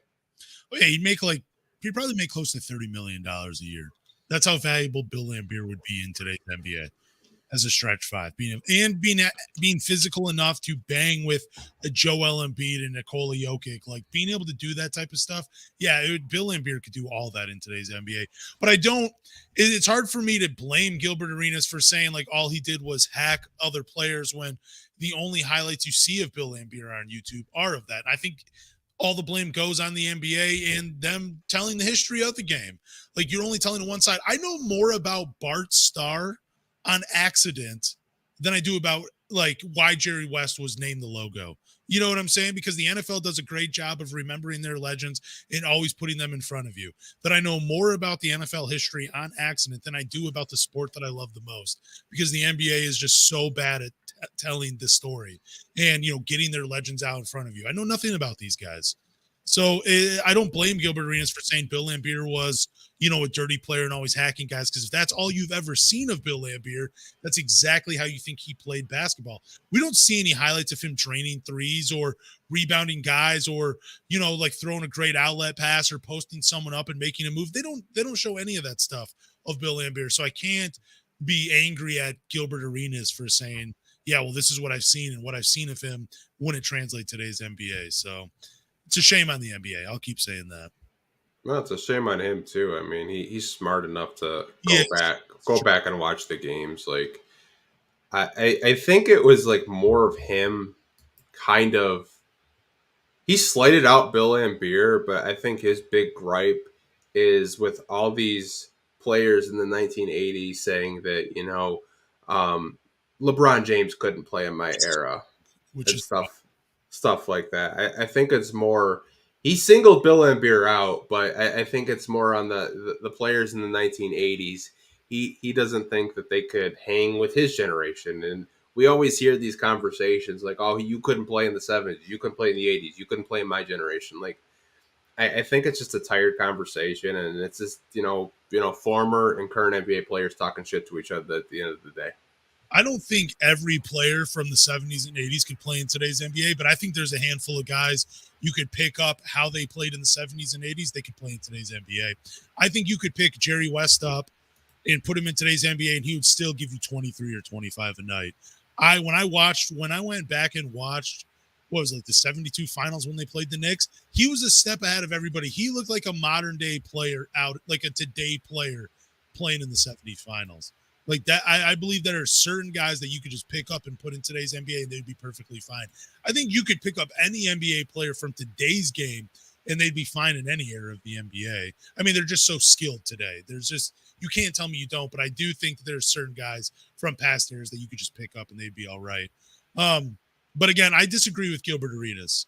Oh yeah, he'd probably make close to $30 million a year. That's how valuable Bill Laimbeer would be in today's NBA as a stretch five, being physical enough to bang with a Joel Embiid and Nikola Jokic, like being able to do that type of stuff. Yeah, Bill Laimbeer could do all that in today's NBA. But it's hard for me to blame Gilbert Arenas for saying like all he did was hack other players when the only highlights you see of Bill Laimbeer on YouTube are of that. And I think all the blame goes on the NBA and them telling the history of the game. Like you're only telling one side. I know more about Bart Starr on accident than I do about like why Jerry West was named the logo. You know what I'm saying? Because the NFL does a great job of remembering their legends and always putting them in front of you. That I know more about the NFL history on accident than I do about the sport that I love the most, because the NBA is just so bad at telling the story and, getting their legends out in front of you. I know nothing about these guys. So I don't blame Gilbert Arenas for saying Bill Laimbeer was, a dirty player and always hacking guys, because if that's all you've ever seen of Bill Laimbeer, that's exactly how you think he played basketball. We don't see any highlights of him draining threes or rebounding guys or, like throwing a great outlet pass or posting someone up and making a move. They don't show any of that stuff of Bill Laimbeer. So I can't be angry at Gilbert Arenas for saying, yeah, well, this is what I've seen, and what I've seen of him wouldn't translate today's NBA. So it's a shame on the NBA. I'll keep saying that. Well, it's a shame on him too. I mean, he's smart enough to go back and watch the games. Like, I think it was like more of him kind of, he slighted out Bill Laimbeer, but I think his big gripe is with all these players in the 1980s saying that, LeBron James couldn't play in my era, which is stuff like that. I think it's more, he singled Bill Laimbeer out, but I think it's more on the players in the 1980s. He doesn't think that they could hang with his generation. And we always hear these conversations like, oh, you couldn't play in the 70s, you couldn't play in the 80s, you couldn't play in my generation. Like, I think it's just a tired conversation, and it's just, former and current NBA players talking shit to each other at the end of the day. I don't think every player from the 70s and 80s could play in today's NBA, but I think there's a handful of guys you could pick up how they played in the 70s and 80s. They could play in today's NBA. I think you could pick Jerry West up and put him in today's NBA, and he would still give you 23 or 25 a night. When I went back and watched, what was it, like the 72 finals when they played the Knicks, he was a step ahead of everybody. He looked like a modern day player like a today player playing in the 70 finals. Like that, I believe there are certain guys that you could just pick up and put in today's NBA and they'd be perfectly fine. I think you could pick up any NBA player from today's game and they'd be fine in any era of the NBA. I mean, they're just so skilled today. You can't tell me you don't, but I do think that there's certain guys from past eras that you could just pick up and they'd be all right. But again, I disagree with Gilbert Arenas.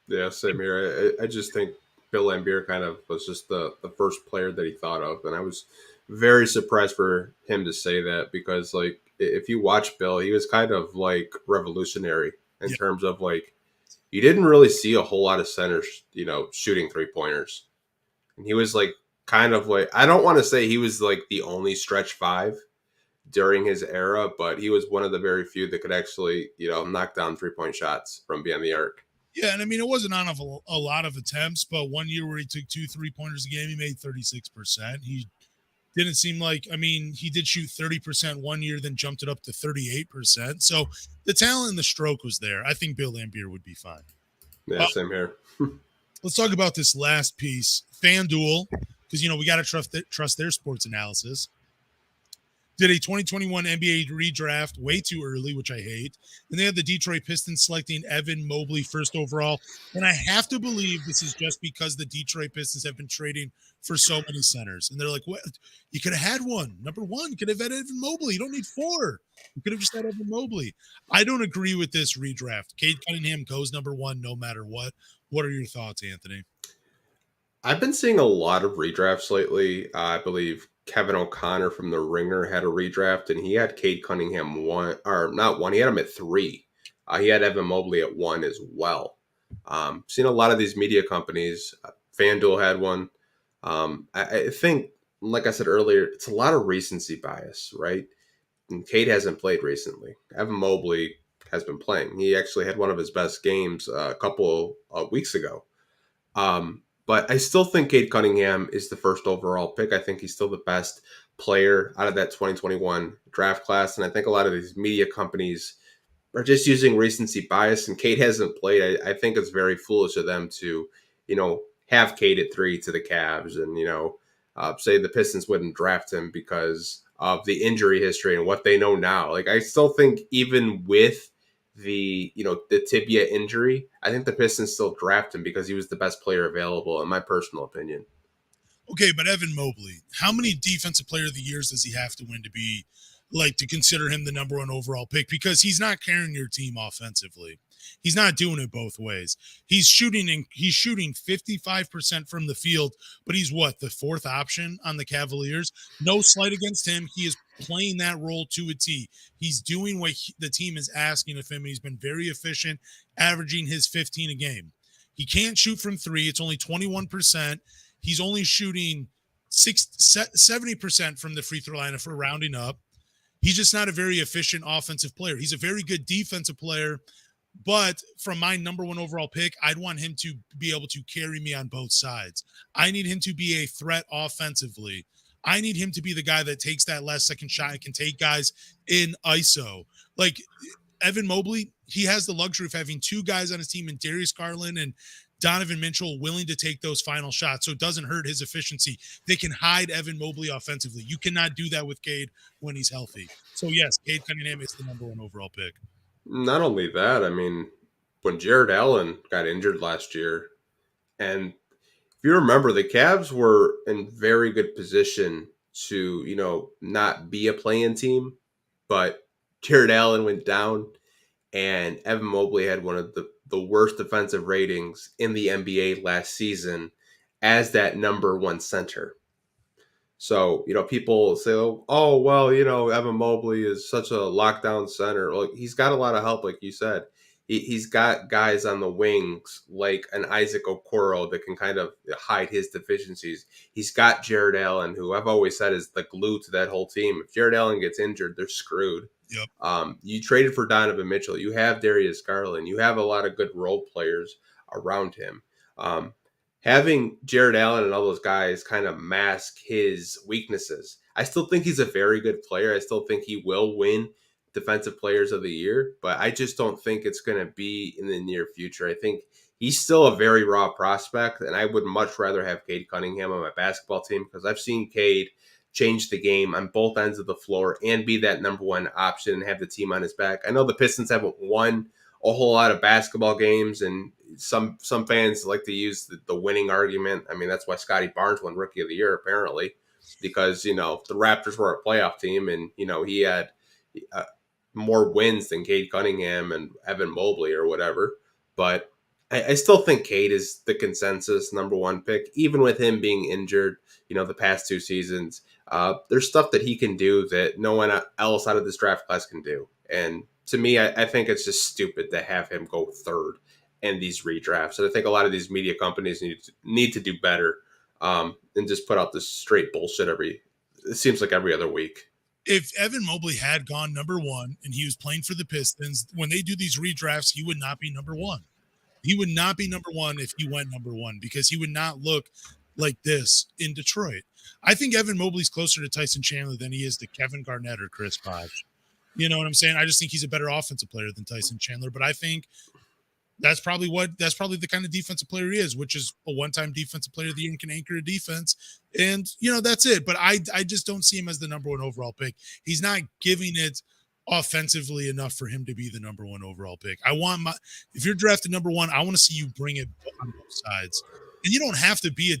Yeah, same here. I just think Bill Laimbeer kind of was just the first player that he thought of, and I was very surprised for him to say that, because like if you watch Bill, he was kind of like revolutionary in terms of like, you didn't really see a whole lot of centers, shooting 3-pointers. And he was like kind of like, I don't want to say he was like the only stretch five during his era, but he was one of the very few that could actually, knock down 3-point shots from beyond the arc. Yeah, and I mean, it wasn't on a lot of attempts, but one year where he took 2 3-pointers a game, he made 36%. He didn't seem like, I mean, he did shoot 30% one year, then jumped it up to 38%. So the talent and the stroke was there. I think Bill Laimbeer would be fine. Yeah, same here. Let's talk about this last piece, FanDuel, because, we got to trust their sports analysis. Did a 2021 NBA redraft way too early, which I hate. And they had the Detroit Pistons selecting Evan Mobley first overall. And I have to believe this is just because the Detroit Pistons have been trading for so many centers. And they're like, what? You could have had one. Number one, you could have had Evan Mobley. You don't need four. You could have just had Evan Mobley. I don't agree with this redraft. Cade Cunningham goes number one no matter what. What are your thoughts, Anthony? I've been seeing a lot of redrafts lately. I believe Kevin O'Connor from The Ringer had a redraft, and he had Cade Cunningham he had him at 3. He had Evan Mobley at 1 as well. Seen a lot of these media companies. FanDuel had one. I think, like I said earlier, it's a lot of recency bias, right? And Cade hasn't played recently. Evan Mobley has been playing. He actually had one of his best games a couple of weeks ago. But I still think Cade Cunningham is the first overall pick. I think he's still the best player out of that 2021 draft class. And I think a lot of these media companies are just using recency bias, and Cade hasn't played. I think it's very foolish of them to, have Cade at 3 to the Cavs and, say the Pistons wouldn't draft him because of the injury history and what they know now. Like, I still think even with the tibia injury, I think the Pistons still draft him because he was the best player available, in my personal opinion. Okay, but Evan Mobley, how many defensive player of the years does he have to win to be to consider him the number one overall pick? Because he's not carrying your team offensively. He's not doing it both ways. He's shooting 55% from the field, but he's the fourth option on the Cavaliers. No slight against him. He is playing that role to a T. He's doing what the team is asking of him. He's been very efficient, averaging his 15 a game. He can't shoot from 3. It's only 21%. He's only shooting 70% from the free throw line if we're rounding up. He's just not a very efficient offensive player. He's a very good defensive player, but from my number one overall pick, I'd want him to be able to carry me on both sides. I need him to be a threat offensively. I need him to be the guy that takes that last second shot and can take guys in ISO. Like Evan Mobley, he has the luxury of having 2 guys on his team in Darius Garland and Donovan Mitchell willing to take those final shots, so it doesn't hurt his efficiency. They can hide Evan Mobley offensively. You cannot do that with Cade when he's healthy. So, yes, Cade Cunningham is the number one overall pick. Not only that, I mean, when Jared Allen got injured last year, and if you remember, the Cavs were in very good position to, not be a play-in team, but Jared Allen went down, and Evan Mobley had one of the worst defensive ratings in the NBA last season as that number one center. So, people say, oh, well, Evan Mobley is such a lockdown center. Like, he's got a lot of help, like you said. He's got guys on the wings like an Isaac Okoro that can kind of hide his deficiencies. He's got Jared Allen, who I've always said is the glue to that whole team. If Jared Allen gets injured, they're screwed. Yep. You traded for Donovan Mitchell. You have Darius Garland. You have a lot of good role players around him. Having Jared Allen and all those guys kind of mask his weaknesses. I still think he's a very good player. I still think he will win Defensive Players of the Year, but I just don't think it's going to be in the near future. I think he's still a very raw prospect, and I would much rather have Cade Cunningham on my basketball team because I've seen Cade change the game on both ends of the floor and be that number one option and have the team on his back. I know the Pistons haven't won a whole lot of basketball games, and some fans like to use the winning argument. I mean, that's why Scotty Barnes won Rookie of the Year, apparently, because, the Raptors were a playoff team and, he had more wins than Cade Cunningham and Evan Mobley or whatever. But I still think Cade is the consensus number one pick, even with him being injured, the past 2 seasons. There's stuff that he can do that no one else out of this draft class can do. And to me, I think it's just stupid to have him go third in these redrafts. And I think a lot of these media companies need to do better and just put out this straight bullshit it seems like every other week. If Evan Mobley had gone number one and he was playing for the Pistons, when they do these redrafts, he would not be number one. He would not be number one if he went number one because he would not look like this in Detroit. I think Evan Mobley's closer to Tyson Chandler than he is to Kevin Garnett or Chris Bosh. You know what I'm saying? I just think he's a better offensive player than Tyson Chandler, but I think that's probably the kind of defensive player he is, which is a one-time defensive player of the year and can anchor a defense. And, that's it. But I just don't see him as the number one overall pick. He's not giving it offensively enough for him to be the number one overall pick. If you're drafted number one, I want to see you bring it on both sides. And you don't have to be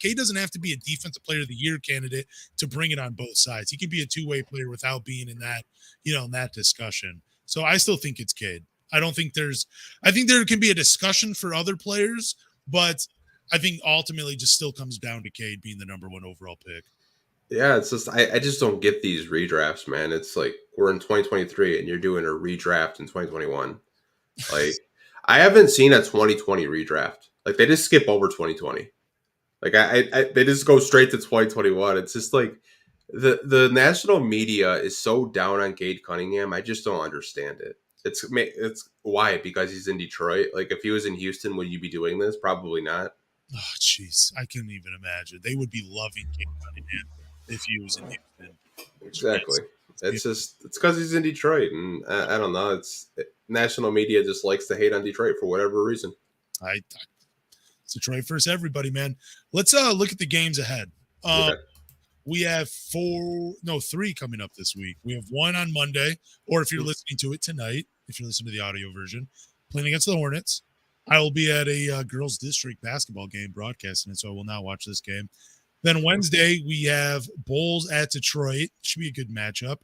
Cade doesn't have to be a defensive player of the year candidate to bring it on both sides. He can be a two-way player without being in that, in that discussion. So I still think it's Cade. I think there can be a discussion for other players, but I think ultimately just still comes down to Cade being the number one overall pick. Yeah, it's just I just don't get these redrafts, man. It's like we're in 2023 and you're doing a redraft in 2021. Like I haven't seen a 2020 redraft. Like they just skip over 2020. Like they just go straight to 2021. It's just like the national media is so down on Cade Cunningham. I just don't understand it. It's why? Because he's in Detroit. Like if he was in Houston, would you be doing this? Probably not. Oh, jeez, I couldn't even imagine. They would be loving Cade Cunningham if he was in Houston. Exactly. It's because he's in Detroit, and I don't know. National media just likes to hate on Detroit for whatever reason. It's Detroit first, everybody, man. Let's look at the games ahead. Okay. We have 3 coming up this week. We have one on Monday, or if you're listening to it tonight, if you're listening to the audio version, playing against the Hornets. I will be at a girls' district basketball game broadcasting it, so I will not watch this game. Then Wednesday, we have Bulls at Detroit. Should be a good matchup.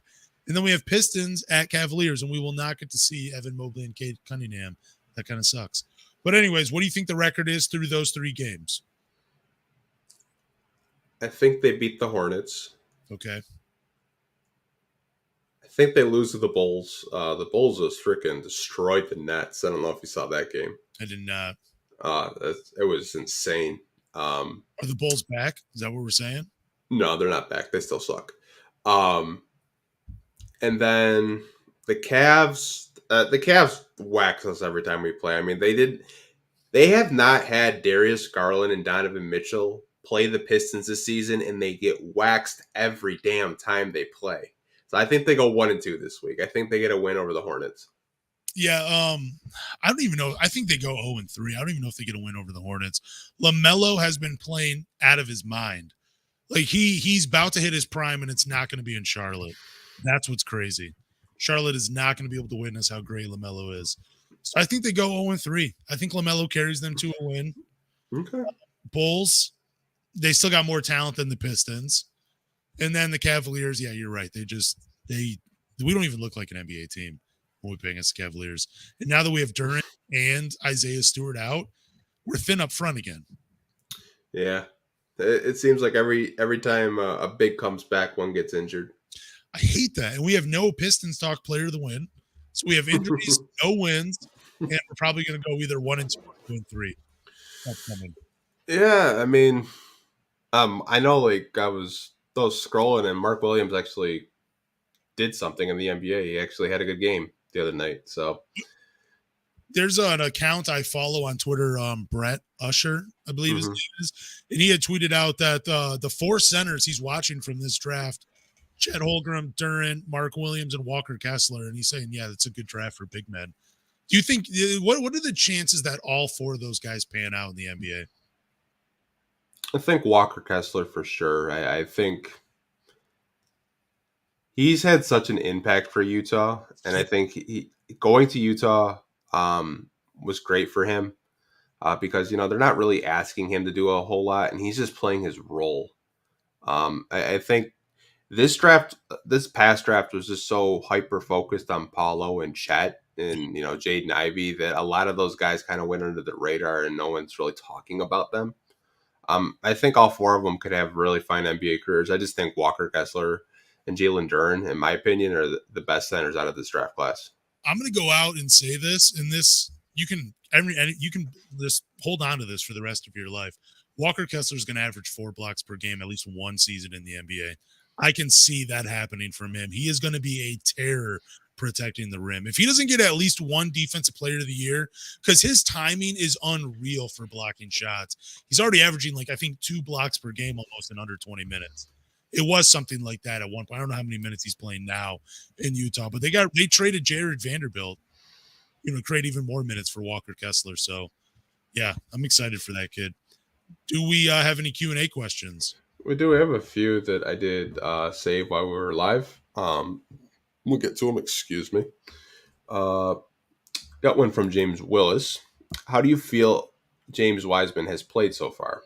And then we have Pistons at Cavaliers, and we will not get to see Evan Mobley and Cade Cunningham. That kind of sucks. But anyways, what do you think the record is through those 3 games? I think they beat the Hornets. Okay. I think they lose to the Bulls. The Bulls just freaking destroyed the Nets. I don't know if you saw that game. I did not. It was insane. Are the Bulls back? Is that what we're saying? No, they're not back. They still suck. And then the Cavs wax us every time we play. I mean, they have not had Darius Garland and Donovan Mitchell play the Pistons this season, and they get waxed every damn time they play. So I think they go 1-2 this week. I think they get a win over the Hornets. Yeah, I don't even know. I think they go 0-3. I don't even know if they get a win over the Hornets. LaMelo has been playing out of his mind. Like he's about to hit his prime, and it's not going to be in Charlotte. That's what's crazy. Charlotte is not going to be able to witness how great LaMelo is. So I think they go 0-3. I think LaMelo carries them to a win. Okay. Bulls, they still got more talent than the Pistons. And then the Cavaliers, yeah, you're right. We don't even look like an NBA team when we play against the Cavaliers. And now that we have Durant and Isaiah Stewart out, we're thin up front again. Yeah. It seems like every time a big comes back, one gets injured. I hate that. And we have no Pistons Talk player of the win. So we have injuries, no wins, and we're probably going to go either 1-2 or 2-3. That's coming. Yeah, I mean, I know like I was scrolling and Mark Williams actually did something in the NBA. He actually had a good game the other night. So there's an account I follow on Twitter, Brett Usher, I believe his name is, and he had tweeted out that the 4 centers he's watching from this draft, Chet Holmgren, Durant, Mark Williams, and Walker Kessler, and he's saying, yeah, that's a good draft for big men. Do you think what are the chances that all 4 of those guys pan out in the NBA? I think Walker Kessler for sure. I think he's had such an impact for Utah, and I think going to Utah was great for him because they're not really asking him to do a whole lot, and he's just playing his role. I think this past draft was just so hyper focused on Paulo and Chet and Jaden Ivey that a lot of those guys kind of went under the radar, and no one's really talking about them. I think all 4 of them could have really fine NBA careers. I just think Walker Kessler and Jalen Duren, in my opinion, are the best centers out of this draft class. I'm going to go out and say this, and this you can just hold on to this for the rest of your life. Walker Kessler is going to average 4 blocks per game at least one season in the NBA. I can see that happening from him. He is going to be a terror protecting the rim. If he doesn't get at least one defensive player of the year, because his timing is unreal for blocking shots. He's already averaging like, I think 2 blocks per game almost in under 20 minutes. It was something like that at one point. I don't know how many minutes he's playing now in Utah, but they traded Jared Vanderbilt, create even more minutes for Walker Kessler. So yeah, I'm excited for that kid. Do we have any Q&A questions? We do have a few that I did save while we were live. We'll get to them. Excuse me. Got one from James Willis. How do you feel James Wiseman has played so far?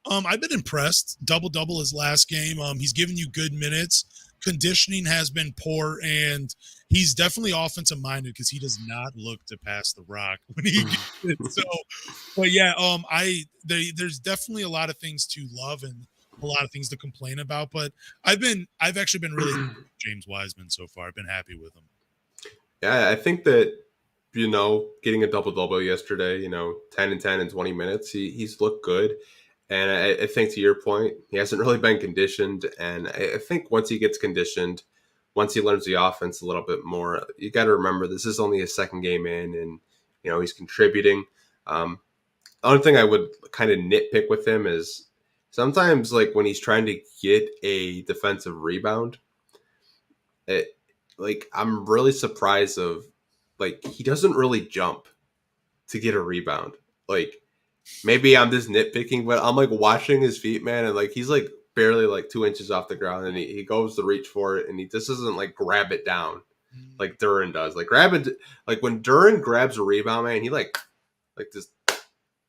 I've been impressed. Double his last game. He's given you good minutes. Conditioning has been poor, and he's definitely offensive minded because he does not look to pass the rock when he gets it. So, but yeah, there's definitely a lot of things to love and a lot of things to complain about. But I've actually been really happy with James Wiseman so far. I've been happy with him. Yeah, I think that getting a double yesterday, 10 and 10 in 20 minutes, he's looked good. And I think to your point, he hasn't really been conditioned. And I think once he gets conditioned, once he learns the offense a little bit more, you got to remember this is only his second game in, and he's contributing. The only thing I would kind of nitpick with him is sometimes, like when he's trying to get a defensive rebound, I'm really surprised of he doesn't really jump to get a rebound. Maybe I'm just nitpicking, but I'm watching his feet, man, and he's barely 2 inches off the ground, and he goes to reach for it, and he just doesn't grab it down like Duren does. Grab it when Duren grabs a rebound, man, he just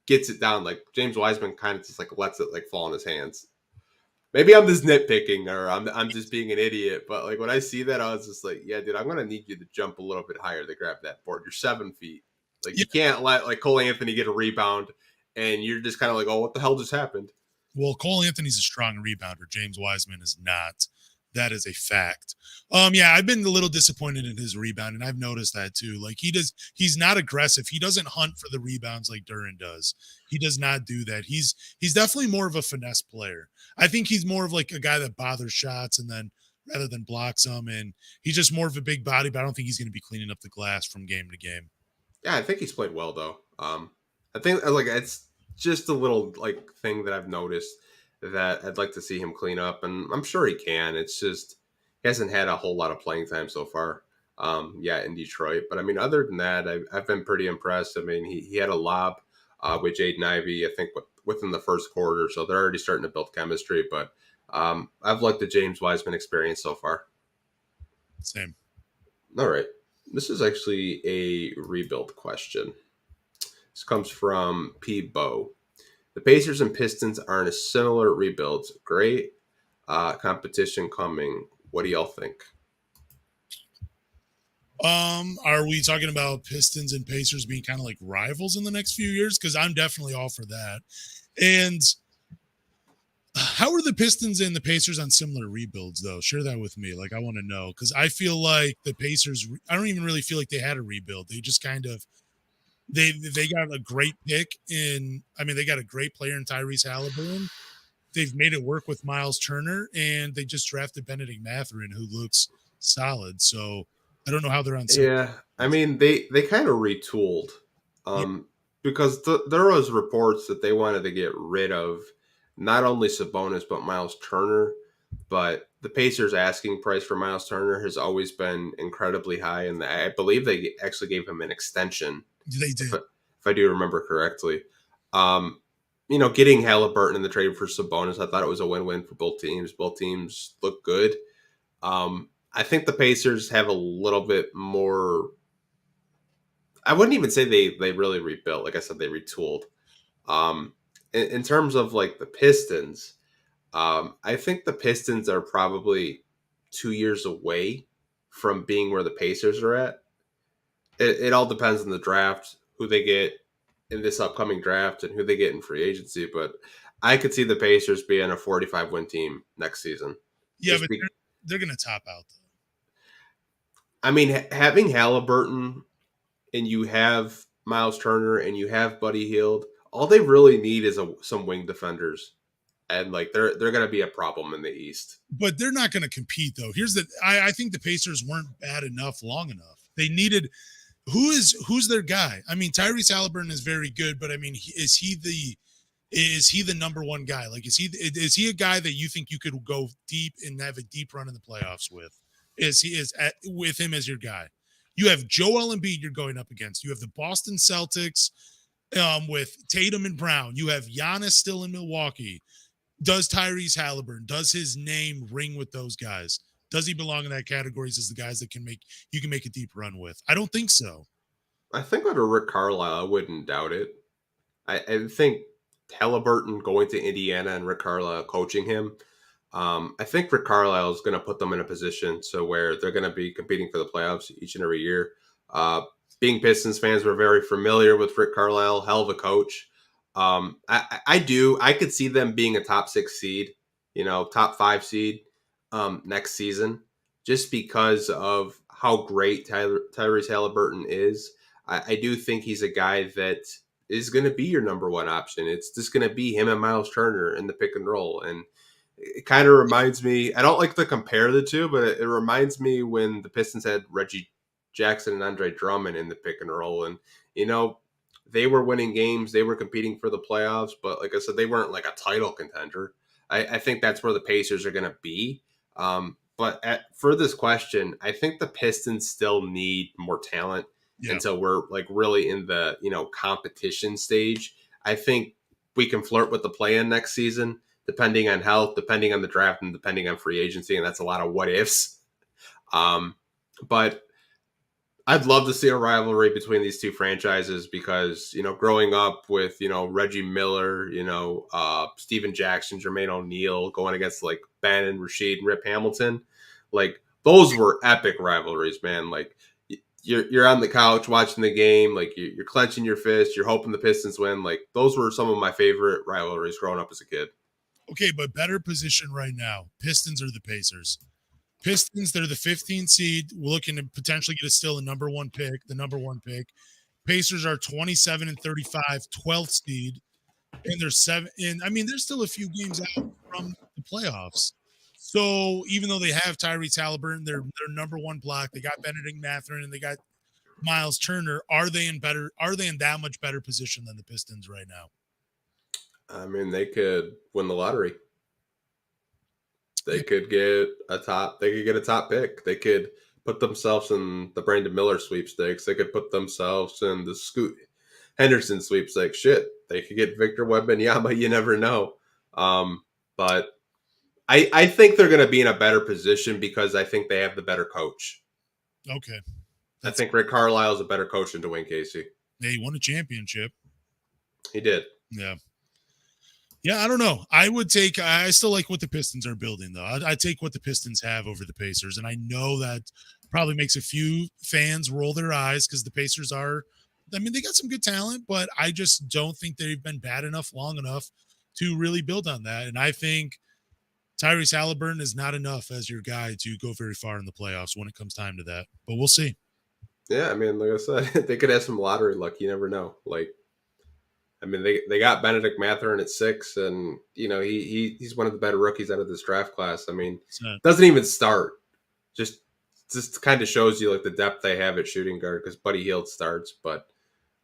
gets it down. James Wiseman kind of just lets it fall in his hands. Maybe I'm just nitpicking, or I'm just being an idiot, but when I see that, I was just yeah, dude, I'm gonna need you to jump a little bit higher to grab that board. You're 7 feet. You can't let Cole Anthony get a rebound. And you're just kind of oh, what the hell just happened? Well, Cole Anthony's a strong rebounder. James Wiseman is not. That is a fact. Yeah, I've been a little disappointed in his rebound, and I've noticed that too. He's not aggressive. He doesn't hunt for the rebounds like Duren does. He does not do that. He's definitely more of a finesse player. I think he's more of a guy that bothers shots and then rather than blocks them. And he's just more of a big body, but I don't think he's going to be cleaning up the glass from game to game. Yeah, I think he's played well though. I think it's just a little thing that I've noticed that I'd like to see him clean up, and I'm sure he can. It's just he hasn't had a whole lot of playing time so far. In Detroit, but other than that, I've been pretty impressed. He had a lob with Jaden Ivey, I think within the first quarter, so they're already starting to build chemistry. But I've liked the James Wiseman experience so far. Same. All right, this is actually a rebuild question. This comes from P. Bow. The Pacers and Pistons are in a similar rebuilds. Great competition coming. What do y'all think? Are we talking about Pistons and Pacers being kind of like rivals in the next few years? Because I'm definitely all for that. And how are the Pistons and the Pacers on similar rebuilds, though? Share that with me. I want to know. Because I feel like the Pacers, I don't even really feel like they had a rebuild. They just kind of They got a great pick they got a great player in Tyrese Halliburton. They've made it work with Miles Turner, and they just drafted Benedict Mathurin, who looks solid. So I don't know how they're on. Yeah, they kind of retooled because there was reports that they wanted to get rid of not only Sabonis but Miles Turner. But the Pacers' asking price for Miles Turner has always been incredibly high, and I believe they actually gave him an extension. They did. If I do remember correctly. Getting Halliburton in the trade for Sabonis, I thought it was a win-win for both teams. Both teams look good. I think the Pacers have a little bit more. I wouldn't even say they really rebuilt. Like I said, they retooled. In terms of the Pistons, I think the Pistons are probably 2 years away from being where the Pacers are at. It all depends on the draft, who they get in this upcoming draft, and who they get in free agency. But I could see the Pacers being a 45-win team next season. Yeah, but they're going to top out, though. Having Halliburton and you have Miles Turner and you have Buddy Hield, all they really need is some wing defenders, and like they're going to be a problem in the East. But they're not going to compete though. I think the Pacers weren't bad enough long enough. They needed who's their guy? I mean, Tyrese Halliburton is very good, but I mean, is he the number one guy? Like, is he a guy that you think you could go deep and have a deep run in the playoffs with? With him as your guy? You have Joel Embiid you're going up against. You have the Boston Celtics with Tatum and Brown. You have Giannis still in Milwaukee. Does Tyrese Halliburton, does his name ring with those guys? Does he belong in that categories as the guys that you can make a deep run with? I don't think so. I think under Rick Carlisle, I wouldn't doubt it. I think Halliburton going to Indiana and Rick Carlisle coaching him, I think Rick Carlisle is going to put them in a position so where they're going to be competing for the playoffs each and every year. Being Pistons fans, we're very familiar with Rick Carlisle, hell of a coach. I could see them being a top 6 seed, top 5 seed next season, just because of how great Tyrese Halliburton is. I do think he's a guy that is going to be your number one option. It's just going to be him and Miles Turner in the pick and roll. And it kind of reminds me, I don't like to compare the two, but it reminds me when the Pistons had Reggie Jackson and Andre Drummond in the pick and roll. And, they were winning games. They were competing for the playoffs. But like I said, they weren't like a title contender. I think that's where the Pacers are going to be. For this question, I think the Pistons still need more talent. Yeah. Until we're like really in the, competition stage. I think we can flirt with the play-in next season, depending on health, depending on the draft, and depending on free agency. And that's a lot of what ifs. But I'd love to see a rivalry between these two franchises because, growing up with, Reggie Miller, Steven Jackson, Jermaine O'Neal going against like Ben and Rasheed and Rip Hamilton, like those were epic rivalries, man. Like you're on the couch watching the game, like you're clenching your fist, you're hoping the Pistons win. Like those were some of my favorite rivalries growing up as a kid. Okay, but better position right now, Pistons or the Pacers? Pistons, they're the 15th seed. We're looking to potentially get the number one pick. Pacers are 27 and 35, 12th seed. And they're 7. And I mean, there's still a few games out from the playoffs. So even though they have Tyrese Halliburton, they're number one block. They got Benedict Mathurin and they got Miles Turner. Are they in that much better position than the Pistons right now? I mean, they could win the lottery. They could get a top pick. They could put themselves in the Brandon Miller sweepstakes. They could put themselves in the Scoot Henderson sweepstakes. Shit, they could get Victor Wembanyama. You never know. But I think they're going to be in a better position because I think they have the better coach. Okay. I think Rick Carlisle is a better coach than Dwayne Casey. Yeah, he won a championship. He did. Yeah. Yeah, I don't know. I still like what the Pistons are building, though. I take what the Pistons have over the Pacers, and I know that probably makes a few fans roll their eyes because the Pacers they got some good talent, but I just don't think they've been bad enough long enough to really build on that. And I think Tyrese Halliburton is not enough as your guy to go very far in the playoffs when it comes time to that. But we'll see. Yeah, I mean, like I said, they could have some lottery luck. You never know. I mean, they got Benedict Mathurin at 6, and he's one of the better rookies out of this draft class. I mean, doesn't even start. Just kind of shows you like the depth they have at shooting guard because Buddy Hield starts. But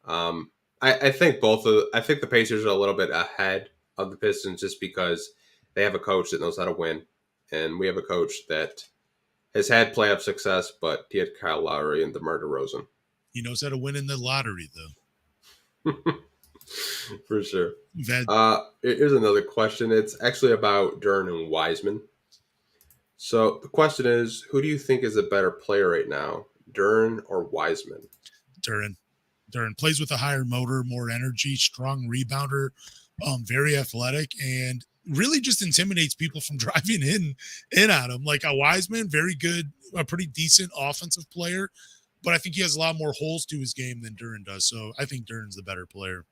I think the Pacers are a little bit ahead of the Pistons just because they have a coach that knows how to win, and we have a coach that has had playoff success, but he had Kyle Lowry and DeMar DeRozan. He knows how to win in the lottery, though. For sure. Here's another question. It's actually about Duren and Wiseman. So the question is, who do you think is a better player right now, Duren or Wiseman? Duren plays with a higher motor, more energy, strong rebounder, very athletic, and really just intimidates people from driving in at him. Like a Wiseman, very good, a pretty decent offensive player, but I think he has a lot more holes to his game than Duren does. So I think Duren's the better player.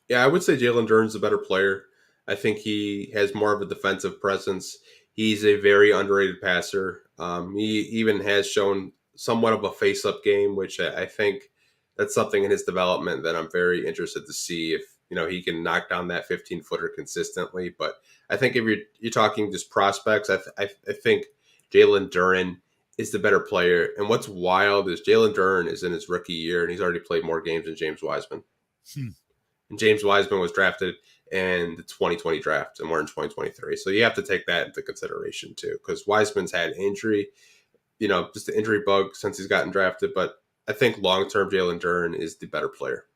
Yeah, I would say Jalen Duren's a better player. I think he has more of a defensive presence. He's a very underrated passer. He even has shown somewhat of a face-up game, which I think that's something in his development that I'm very interested to see he can knock down that 15-footer consistently. But I think if you're talking just prospects, I think Jalen Duren is the better player. And what's wild is Jalen Duren is in his rookie year, and he's already played more games than James Wiseman. And James Wiseman was drafted in the 2020 draft, and we're in 2023. So you have to take that into consideration too, because Wiseman's had injury, just the injury bug since he's gotten drafted. But I think long-term Jalen Duren is the better player.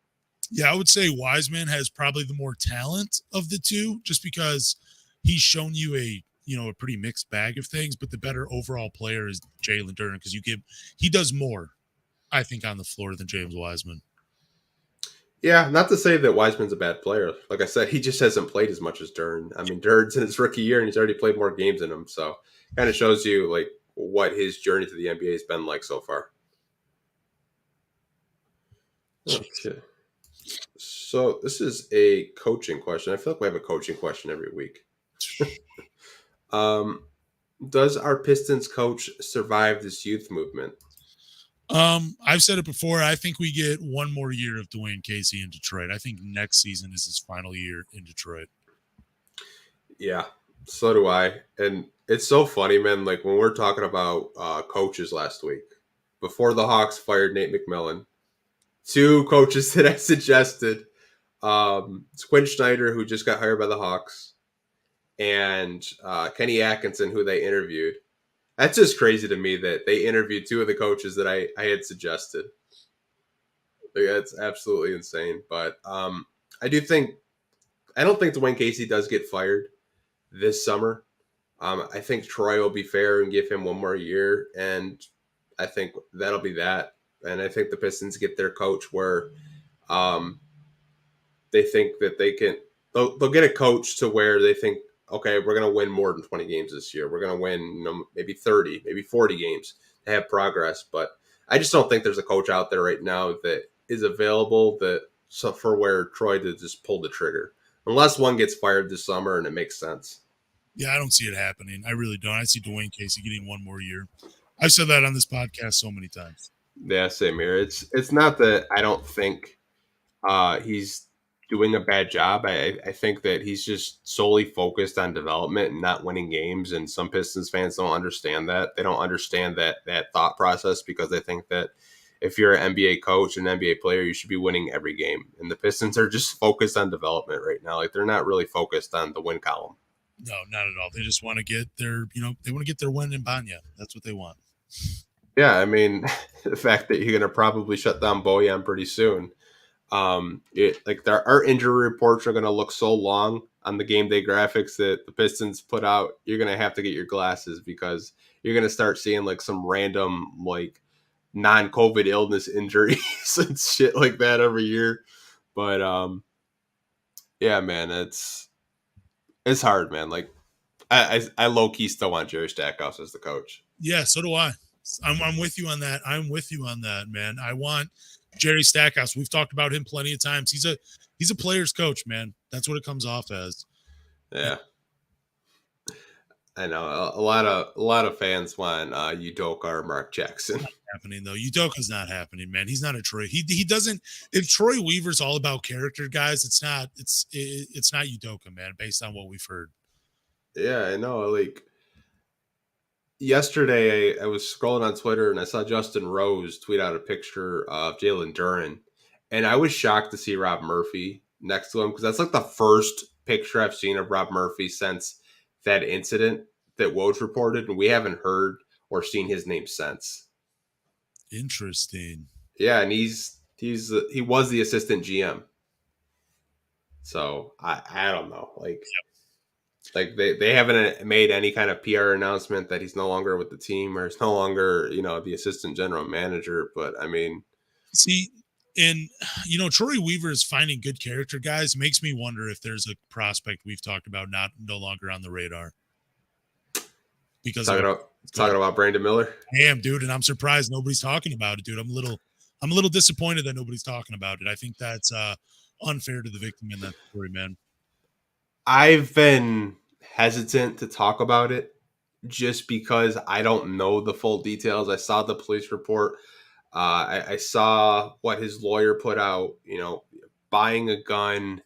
Yeah, I would say Wiseman has probably the more talent of the two, just because he's shown you a pretty mixed bag of things, but the better overall player is Jalen Duren because he does more, I think, on the floor than James Wiseman. Yeah, not to say that Wiseman's a bad player. Like I said, he just hasn't played as much as Duren. I mean, Duren's in his rookie year, and he's already played more games than him. So kind of shows you like what his journey to the NBA has been like so far. Okay. So this is a coaching question. I feel like we have a coaching question every week. Does our Pistons coach survive this youth movement? I've said it before. I think we get one more year of Dwayne Casey in Detroit. I think next season is his final year in Detroit. Yeah, so do I. And it's so funny, man. Like when we're talking about coaches last week, before the Hawks fired Nate McMillan, two coaches that I suggested, it's Quinn Snyder, who just got hired by the Hawks, and Kenny Atkinson, who they interviewed. That's just crazy to me that they interviewed two of the coaches that I had suggested. Like, that's absolutely insane. But I don't think Dwayne Casey does get fired this summer. I think Troy will be fair and give him one more year, and I think that'll be that. And I think the Pistons get their coach where they think that they'll get a coach to where they think, okay, we're going to win more than 20 games this year. We're going to win, maybe 30, maybe 40 games to have progress. But I just don't think there's a coach out there right now that is available for where Troy to just pull the trigger. Unless one gets fired this summer and it makes sense. Yeah, I don't see it happening. I really don't. I see Dwayne Casey getting one more year. I've said that on this podcast so many times. Yeah, same here. It's not that I don't think he's doing a bad job. I think that he's just solely focused on development and not winning games. And some Pistons fans don't understand that. They don't understand that thought process because they think that if you're an NBA coach and NBA player, you should be winning every game. And the Pistons are just focused on development right now. Like they're not really focused on the win column. No, not at all. They just want to get their, they want to get their win in Banya. That's what they want. Yeah, I mean, the fact that you're going to probably shut down Bojan pretty soon. Our injury reports are going to look so long on the game day graphics that the Pistons put out. You're going to have to get your glasses because you're going to start seeing like some random like non-COVID illness injuries and shit like that every year. But yeah, man, it's hard, man. Like I low key still want Jerry Stackhouse as the coach. Yeah, so do I. I'm with you on that. I'm with you on that, man. I want Jerry Stackhouse. We've talked about him plenty of times. He's a player's coach, man. That's what it comes off as. Yeah. I know a lot of fans want Udoka or Mark Jackson. Not happening though. Udoka's not happening, man. He's not a Troy. He doesn't. If Troy Weaver's all about character, guys, it's not Udoka, man. Based on what we've heard. Yeah, I know. Like yesterday, I was scrolling on Twitter and I saw Justin Rose tweet out a picture of Jalen Duren, and I was shocked to see Rob Murphy next to him because that's like the first picture I've seen of Rob Murphy since that incident that Woj reported, and we haven't heard or seen his name since. Interesting. Yeah, and he was the assistant GM. So I don't know. Like, like they haven't made any kind of PR announcement that he's no longer with the team or is no longer, the assistant general manager. But I mean, see, and Troy Weaver is finding good character guys. Makes me wonder if there's a prospect we've talked about no longer on the radar. Because talking about Brandon Miller. Damn, dude, and I'm surprised nobody's talking about it, dude. I'm a little disappointed that nobody's talking about it. I think that's unfair to the victim in that story, man. I've been hesitant to talk about it just because I don't know the full details. I saw the police report. I saw what his lawyer put out, buying a gun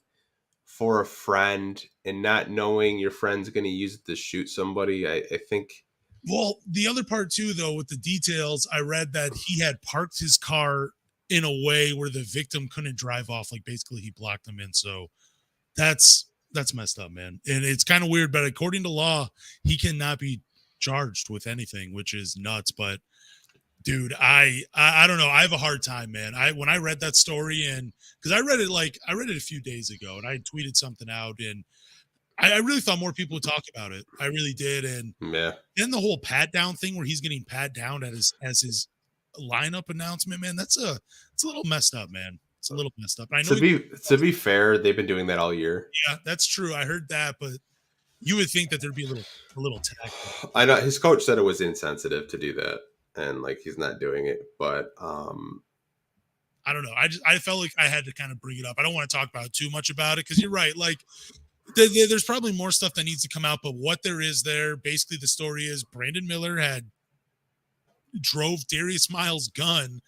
for a friend and not knowing your friend's going to use it to shoot somebody, I think. Well, the other part too, though, with the details, I read that he had parked his car in a way where the victim couldn't drive off. Like basically he blocked them in. So that's messed up, man. And it's kind of weird, but according to law, he cannot be charged with anything, which is nuts. But dude, I don't know. I have a hard time, man. When I read that story, and because I read it a few days ago, and I tweeted something out, and I really thought more people would talk about it. I really did. And then the whole pat down thing where he's getting pat down as his lineup announcement, man, it's a little messed up, man. It's a little messed up. I know to be fair, they've been doing that all year. Yeah, that's true. I heard that, but you would think that there'd be a little tack. I know his coach said it was insensitive to do that, and like he's not doing it, but I don't know. I felt like I had to kind of bring it up. I don't want to talk about too much about it because you're right. Like there's probably more stuff that needs to come out, but what there is there, basically the story is Brandon Miller drove Darius Miles' gun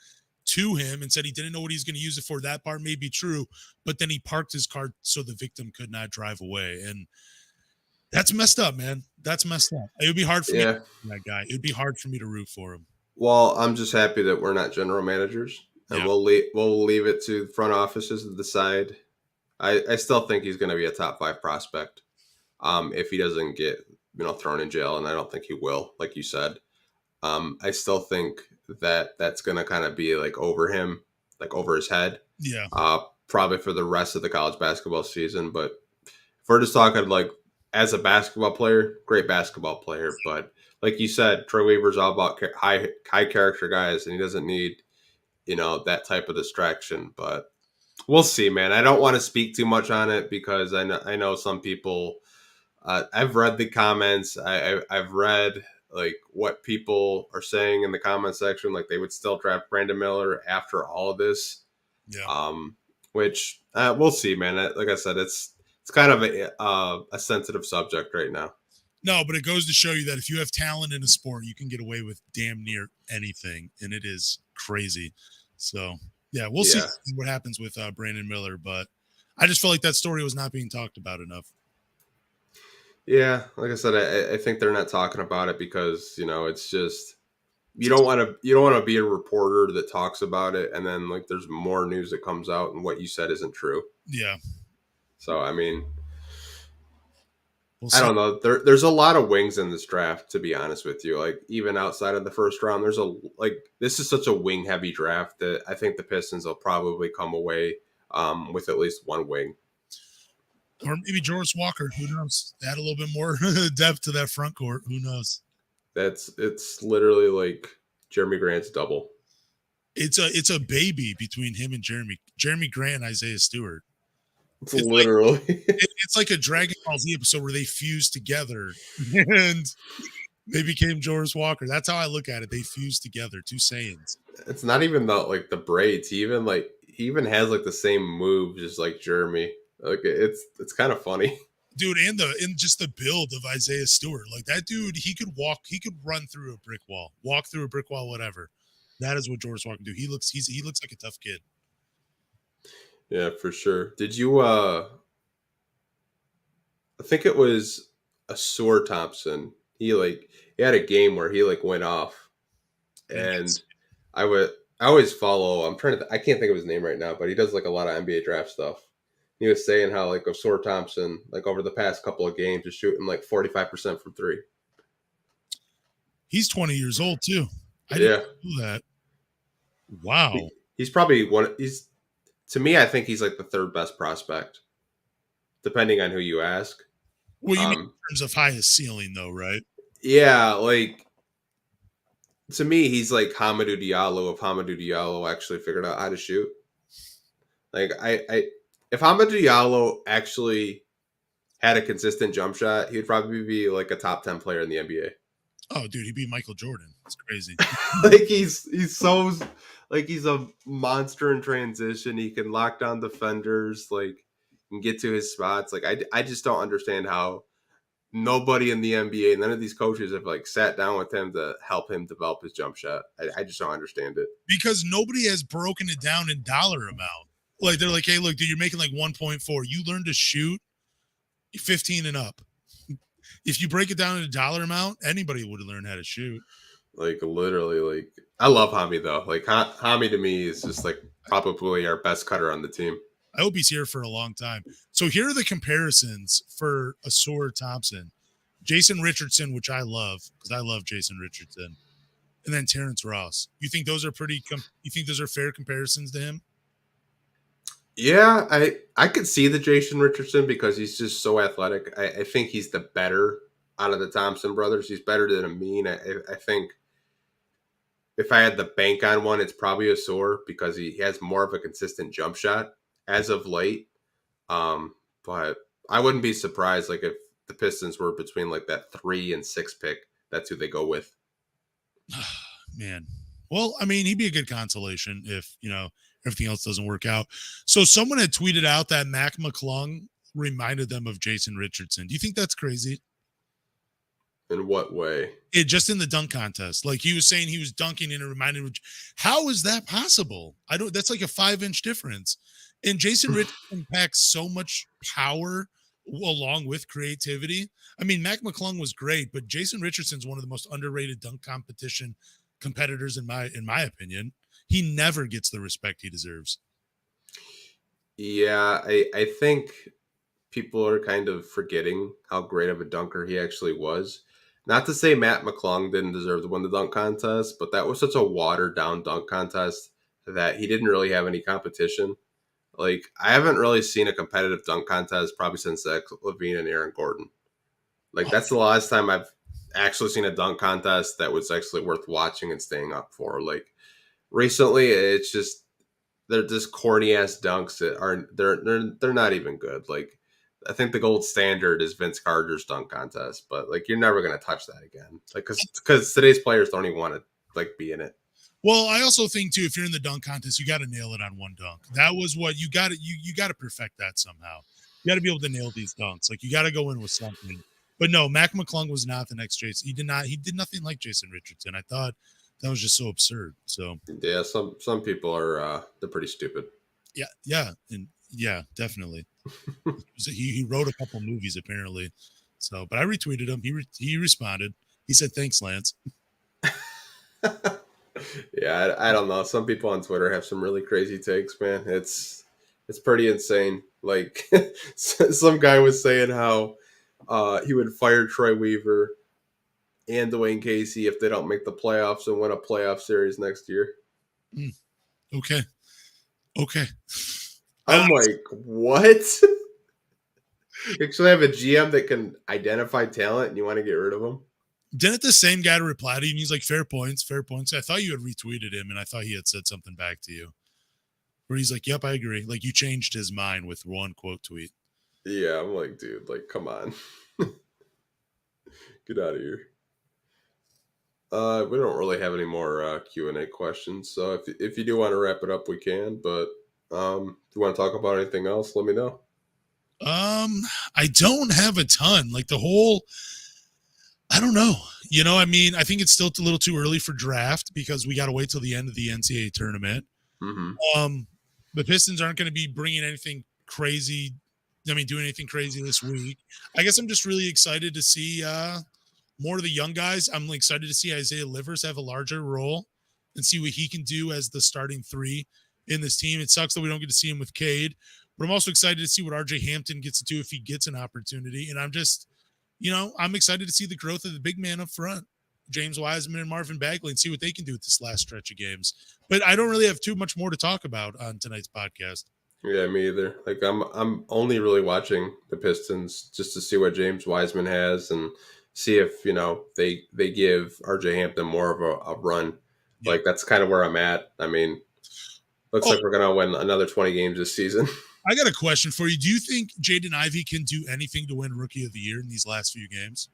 to him and said he didn't know what he was going to use it for. That part may be true, but then he parked his car so the victim could not drive away. And that's messed up, man. That's messed up. It would be hard for me to root for that guy. It would be hard for me to root for him. Well, I'm just happy that we're not general managers, and we'll leave it to front offices to decide. I still think he's going to be a top 5 prospect if he doesn't get thrown in jail, and I don't think he will, like you said. I still think that's going to kind of be like over him, like over his head. Yeah. Probably for the rest of the college basketball season. But if we're just talking like as a basketball player, great basketball player. But like you said, Troy Weaver's all about high character guys, and he doesn't need, that type of distraction. But we'll see, man. I don't want to speak too much on it because I know some people. I've read the comments. I've read like what people are saying in the comment section. Like they would still draft Brandon Miller after all of this. Yeah. Which we'll see, man. Like I said, it's kind of a sensitive subject right now. No, but it goes to show you that if you have talent in a sport, you can get away with damn near anything, and it is crazy. So, yeah, we'll see what happens with Brandon Miller, but I just felt like that story was not being talked about enough. Yeah, like I said, I think they're not talking about it because, it's just you don't want to be a reporter that talks about it and then like there's more news that comes out and what you said isn't true. Yeah. So, I mean, I don't know. There's a lot of wings in this draft, to be honest with you. Like even outside of the first round, this is such a wing heavy draft that I think the Pistons will probably come away with at least one wing. Or maybe Joris Walker. Who knows? Add a little bit more depth to that front court. Who knows? It's literally like Jeremy Grant's double. It's a baby between him and Jeremy Grant and Isaiah Stewart. It's literally it's like a Dragon Ball Z episode where they fused together and they became Joris Walker. That's how I look at it. They fused together, two Saiyans. It's not even the braids. He even has like the same move, just like Jeremy. Like it's kind of funny, dude. And just the build of Isaiah Stewart, like that dude, he could run through a brick wall, whatever. That is what Joris Walker can do. He looks like a tough kid. Yeah, for sure. Did you? I think it was Asur Thompson. He had a game where he went off, and I always follow. I can't think of his name right now, but he does like a lot of NBA draft stuff. He was saying how like Asur Thompson, like over the past couple of games, is shooting like 45% from 3. He's 20 years old too. I didn't know that. Wow. He's probably to me, I think he's like the 3rd best prospect, depending on who you ask. Well, you mean in terms of highest ceiling though, right? Yeah, like to me, he's like Hamidou Diallo if Hamidou Diallo actually figured out how to shoot. Like if Hamidou Diallo actually had a consistent jump shot, he'd probably be like a top 10 player in the NBA. Oh, dude, he'd be Michael Jordan. It's crazy. Like he's so like he's a monster in transition. He can lock down defenders, like can get to his spots. Like I just don't understand how nobody in the NBA, none of these coaches have like sat down with him to help him develop his jump shot. I just don't understand it. Because nobody has broken it down in dollar amount. Like they're like, hey, look, dude, you're making like 1.4. You learn to shoot 15 and up. If you break it down in a dollar amount, anybody would have learned how to shoot. Like literally, like I love Hami though. Like Hami to me is just like probably our best cutter on the team. I hope he's here for a long time. So here are the comparisons for Asor Thompson. Jason Richardson, which I love because I love Jason Richardson, and then Terrence Ross. You think those are you think those are fair comparisons to him? Yeah, I could see the Jason Richardson because he's just so athletic. I think he's the better out of the Thompson brothers. He's better than Amin. I think if I had the bank on one, it's probably Asor because he has more of a consistent jump shot as of late. But I wouldn't be surprised like if the Pistons were between like that 3 and 6 pick. That's who they go with. Man. Well, I mean, he'd be a good consolation if, everything else doesn't work out. So someone had tweeted out that Mac McClung reminded them of Jason Richardson. Do you think that's crazy? In what way? It just in the dunk contest. Like he was saying he was dunking and it reminded him. How is that possible? That's like a 5-inch difference. And Jason Richardson packs so much power along with creativity. I mean, Mac McClung was great, but Jason Richardson's one of the most underrated dunk competitors in my opinion. He never gets the respect he deserves. Yeah, I think people are kind of forgetting how great of a dunker he actually was. Not to say Matt McClung didn't deserve to win the dunk contest, but that was such a watered down dunk contest that he didn't really have any competition. Like, I haven't really seen a competitive dunk contest probably since Zach LaVine and Aaron Gordon. Like, that's the last time I've actually seen a dunk contest that was actually worth watching and staying up for. Like, recently, it's just they're just corny ass dunks that aren't they're not even good. Like, I think the gold standard is Vince Carter's dunk contest, but like you're never gonna touch that again. Like, because today's players don't even want to like be in it. Well, I also think too, if you're in the dunk contest, you got to nail it on one dunk. That was what you got to you got to perfect that somehow. You got to be able to nail these dunks. Like you got to go in with something. But no, Mac McClung was not the next Jason. He did not. He did nothing like Jason Richardson. I thought that was just so absurd. So yeah, some people are they're pretty stupid. Yeah, and yeah, definitely. he wrote a couple movies apparently. So, but I retweeted him. He responded. He said, "Thanks, Lance." Yeah, I don't know. Some people on Twitter have some really crazy takes, man. It's pretty insane. Like some guy was saying how he would fire Troy Weaver and Dwayne Casey if they don't make the playoffs and win a playoff series next year. Okay. I'm like, what? You actually have a GM that can identify talent and you want to get rid of him? Didn't the same guy reply to you? And he's like, fair points. I thought you had retweeted him and I thought he had said something back to you. Where he's like, yep, I agree. Like you changed his mind with one quote tweet. Yeah, I'm like, dude, like, come on. Get out of here. We don't really have any more Q&A questions. So if you do want to wrap it up, we can. But if you want to talk about anything else, let me know. I don't have a ton. Like I don't know. I mean, I think it's still a little too early for draft because we got to wait till the end of the NCAA tournament. Mm-hmm. The Pistons aren't going to be bringing anything crazy. Doing anything crazy this week. I guess I'm just really excited to see more of the young guys. I'm excited to see Isaiah Livers have a larger role and see what he can do as the starting 3 in this team. It sucks that we don't get to see him with Cade, but I'm also excited to see what RJ Hampton gets to do if he gets an opportunity. And I'm just, I'm excited to see the growth of the big man up front, James Wiseman and Marvin Bagley, and see what they can do with this last stretch of games. But I don't really have too much more to talk about on tonight's podcast. Yeah, me either. Like I'm only really watching the Pistons just to see what James Wiseman has and see if, they give RJ Hampton more of a run. Yeah. Like that's kind of where I'm at. I mean, looks like we're going to win another 20 games this season. I got a question for you. Do you think Jaden Ivey can do anything to win Rookie of the Year in these last few games?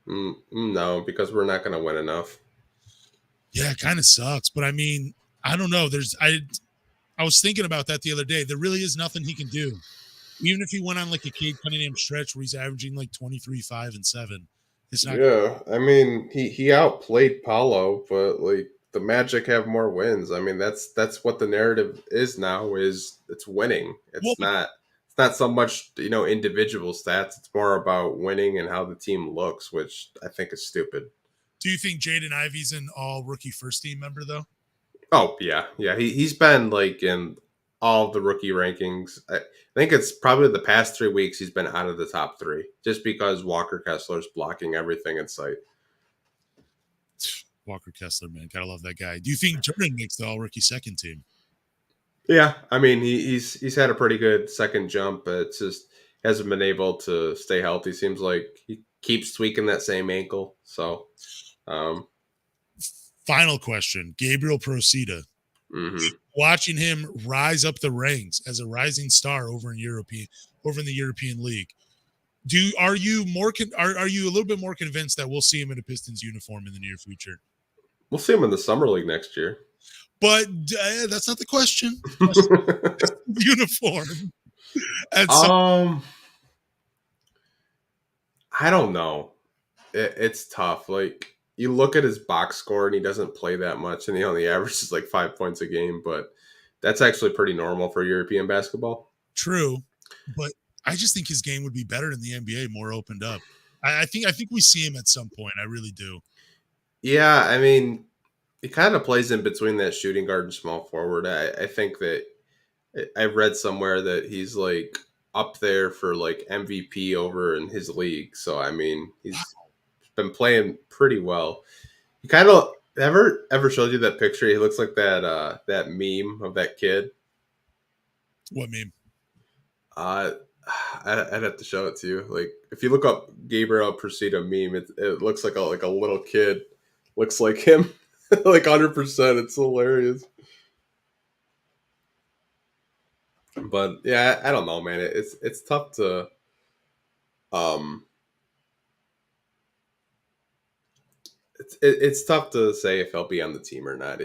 No, because we're not going to win enough. Yeah, it kind of sucks. But I mean, I don't know. I was thinking about that the other day. There really is nothing he can do. Even if he went on like a Cade Cunningham stretch where he's averaging like 23, 5, and 7. It's not. Yeah, I mean, he outplayed Paolo, but like the Magic have more wins. I mean, that's what the narrative is now. Is it's winning. Well, It's not so much individual stats. It's more about winning and how the team looks, which I think is stupid. do you think Jaden Ivey's an all rookie first team member though? Oh yeah. He's been like in all the rookie rankings. I think it's probably the past 3 weeks he's been out of the top 3 just because Walker Kessler's blocking everything in sight. Walker Kessler, man, gotta love that guy. Do you think Jordan makes the all rookie second team? Yeah, I mean he's had a pretty good second jump, but it's just hasn't been able to stay healthy. Seems like he keeps tweaking that same ankle. So, final question: Gabriel Procida. Mm-hmm. Watching him rise up the ranks as a rising star over in the European League. Are you a little bit more convinced that we'll see him in a Pistons uniform in the near future? We'll see him in the summer league next year. But that's not the question. Uniform. I don't know. It's tough. Like you look at his box score and he doesn't play that much, and he only averages like 5 points a game. But that's actually pretty normal for European basketball. True, but I just think his game would be better in the NBA, more opened up. I think we see him at some point. I really do. Yeah, I mean, he kind of plays in between that shooting guard and small forward. I think that I read somewhere that he's like up there for like MVP over in his league. So I mean, he's been playing pretty well. He kind of ever showed you that picture? He looks like that meme of that kid. What meme? I'd have to show it to you. Like if you look up Gabriel Procida meme, it looks like a little kid. Looks like him, like 100%. It's hilarious. But yeah, I don't know, man. It's tough to it's tough to say if he'll be on the team or not.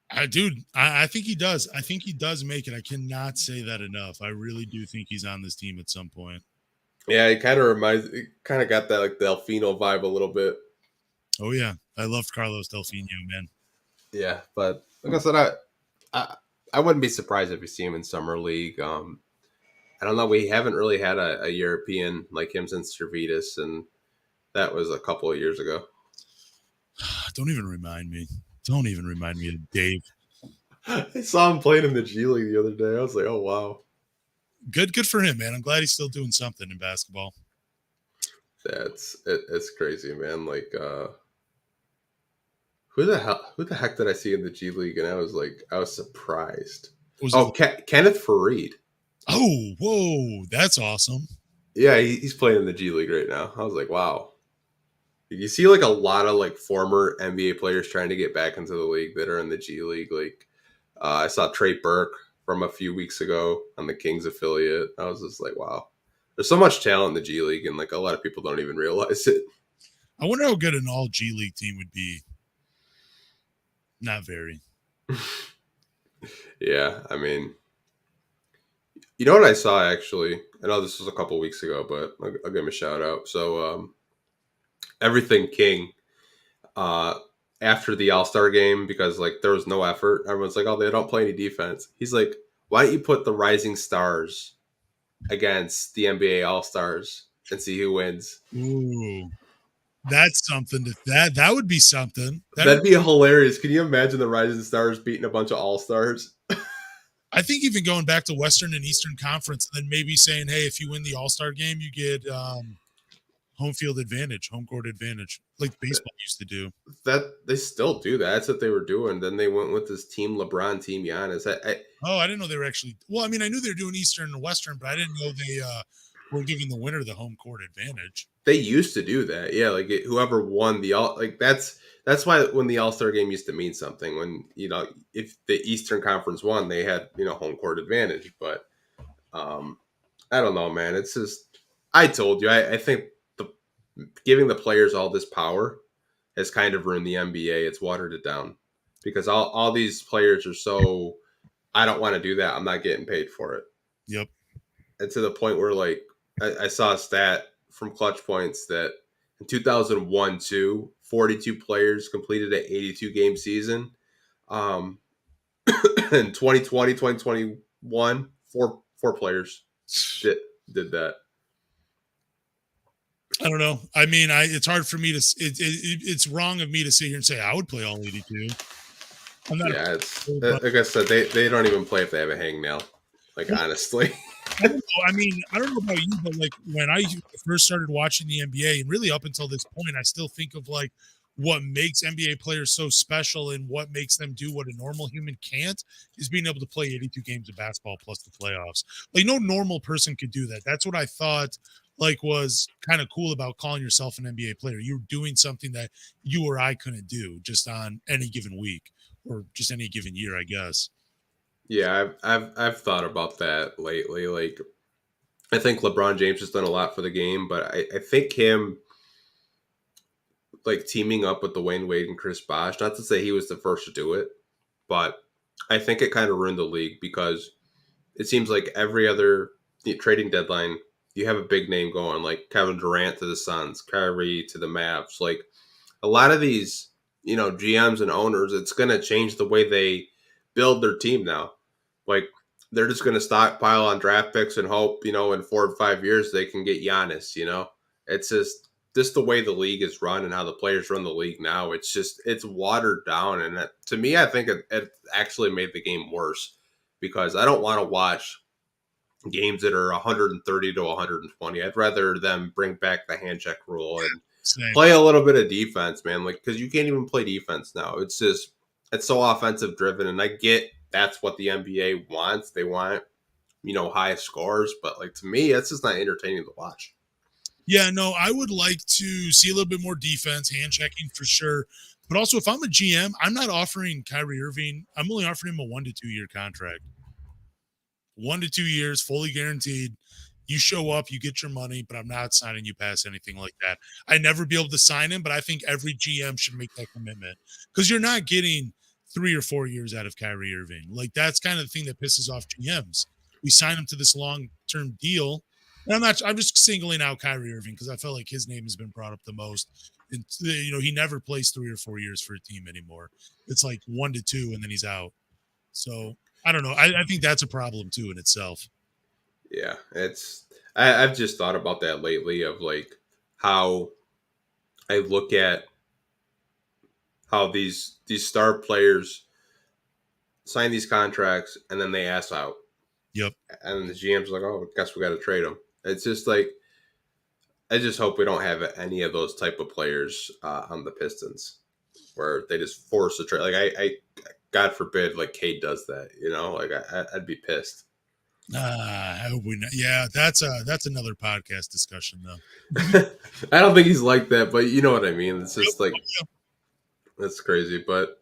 I think he does. I think he does make it. I cannot say that enough. I really do think he's on this team at some point. Yeah, it kind of got that like Delfino vibe a little bit. Oh yeah, I loved Carlos Delfino, man. Yeah, but like I said, I wouldn't be surprised if you see him in summer league. I don't know. We haven't really had a European like him since Cervitas, and that was a couple of years ago. Don't even remind me. Don't even remind me of Dave. I saw him playing in the G League the other day. I was like, oh wow. Good for him, man. I'm glad he's still doing something in basketball. It's crazy, man. Like who the heck did I see in the G League? And I was surprised. Kenneth Farid. Oh, whoa, that's awesome. Yeah, he's playing in the G League right now. I was like, wow. You see like a lot of like former NBA players trying to get back into the league that are in the G League. Like I saw Trey Burke from a few weeks ago on the Kings affiliate. I was just like, wow. There's so much talent in the G League, and like a lot of people don't even realize it. I wonder how good an all G League team would be. Not very. Yeah, I mean, you know what I saw actually? I know this was a couple weeks ago, but I'll give him a shout out. So, Everything King, after the All-Star game, because like there was no effort, everyone's like, oh, they don't play any defense. He's like, why don't you put the Rising Stars against the NBA All-Stars and see who wins? Ooh, that's something. That would be something. That'd be hilarious. Can you imagine the Rising Stars beating a bunch of All-Stars? I think even going back to Western and Eastern Conference, and then maybe saying, hey, if you win the All-Star game, you get home field advantage, home court advantage, like baseball used to do. That they still do that. That's what they were doing. Then they went with this team LeBron, team Giannis. I didn't know they were actually. Well, I mean, I knew they were doing Eastern and Western, but I didn't know they were giving the winner the home court advantage. They used to do that, yeah. Like whoever won the all, like that's why when the All-Star game used to mean something. When if the Eastern Conference won, they had home court advantage. But I don't know, man. It's just I told you. I think giving the players all this power has kind of ruined the NBA. It's watered it down because all these players are so, I don't want to do that. I'm not getting paid for it. Yep. And to the point where like I saw a stat from Clutch Points that In 2001-2, 42 players completed an 82-game season. In 2020-2021, four players did that. I don't know. I mean, it's hard for me to. It's wrong of me to sit here and say I would play all 82. I'm not. Yeah, it's like I said, they don't even play if they have a hangnail. Like honestly. I don't know. I mean, I don't know about you, but like when I first started watching the NBA, and really up until this point, I still think of like what makes NBA players so special and what makes them do what a normal human can't is being able to play 82 games of basketball plus the playoffs. Like no normal person could do that. That's what I thought like was kind of cool about calling yourself an NBA player. You're doing something that you or I couldn't do just on any given week or just any given year, I guess. Yeah, I've thought about that lately. Like, I think LeBron James has done a lot for the game, but I think him like teaming up with Dwayne Wade and Chris Bosh, not to say he was the first to do it, but I think it kind of ruined the league because it seems like every other trading deadline, you have a big name going, like Kevin Durant to the Suns, Kyrie to the Mavs. Like a lot of these, GMs and owners, it's going to change the way they build their team now. Like they're just going to stockpile on draft picks and hope, in 4 or 5 years they can get Giannis. It's just the way the league is run and how the players run the league now. It's watered down, and to me, I think it actually made the game worse because I don't want to watch games that are 130 to 120. I'd rather them bring back the hand check rule and play a little bit of defense, man. Like because you can't even play defense now. It's so offensive driven, and I get that's what the NBA wants. They want, high scores, but like to me, it's just not entertaining to watch. Yeah, no, I would like to see a little bit more defense, hand checking for sure. But also, if I'm a GM, I'm not offering Kyrie Irving. I'm only offering him a 1 to 2 year contract. 1 to 2 years, fully guaranteed. You show up, you get your money, but I'm not signing you past anything like that. I'd never be able to sign him, but I think every GM should make that commitment because you're not getting 3 or 4 years out of Kyrie Irving. Like that's kind of the thing that pisses off GMs. We sign him to this long-term deal. And I'm just singling out Kyrie Irving because I felt like his name has been brought up the most. And, he never plays 3 or 4 years for a team anymore. It's like 1 to 2 and then he's out. So I don't know. I think that's a problem too in itself. Yeah, I've just thought about that lately of like how I look at how these star players sign these contracts and then they ass out. Yep. And the GM's like, oh, I guess we got to trade them. It's just like, I just hope we don't have any of those type of players on the Pistons where they just force a trade. Like I God forbid, like Cade does that, like I'd be pissed. I hope we not. Yeah, that's another podcast discussion though. I don't think he's like that, but you know what I mean. It's just like, that's crazy. But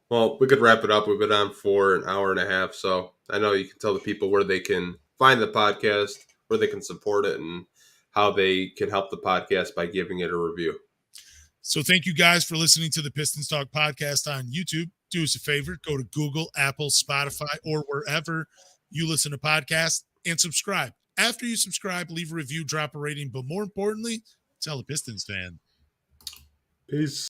well, we could wrap it up. We've been on for an hour and a half, so I know you can tell the people where they can find the podcast, where they can support it, and how they can help the podcast by giving it a review. So thank you guys for listening to the Pistons Talk Podcast on YouTube. Do us a favor, go to Google, Apple, Spotify, or wherever you listen to podcasts and subscribe. After you subscribe, leave a review, drop a rating, but more importantly, tell a Pistons fan. Peace.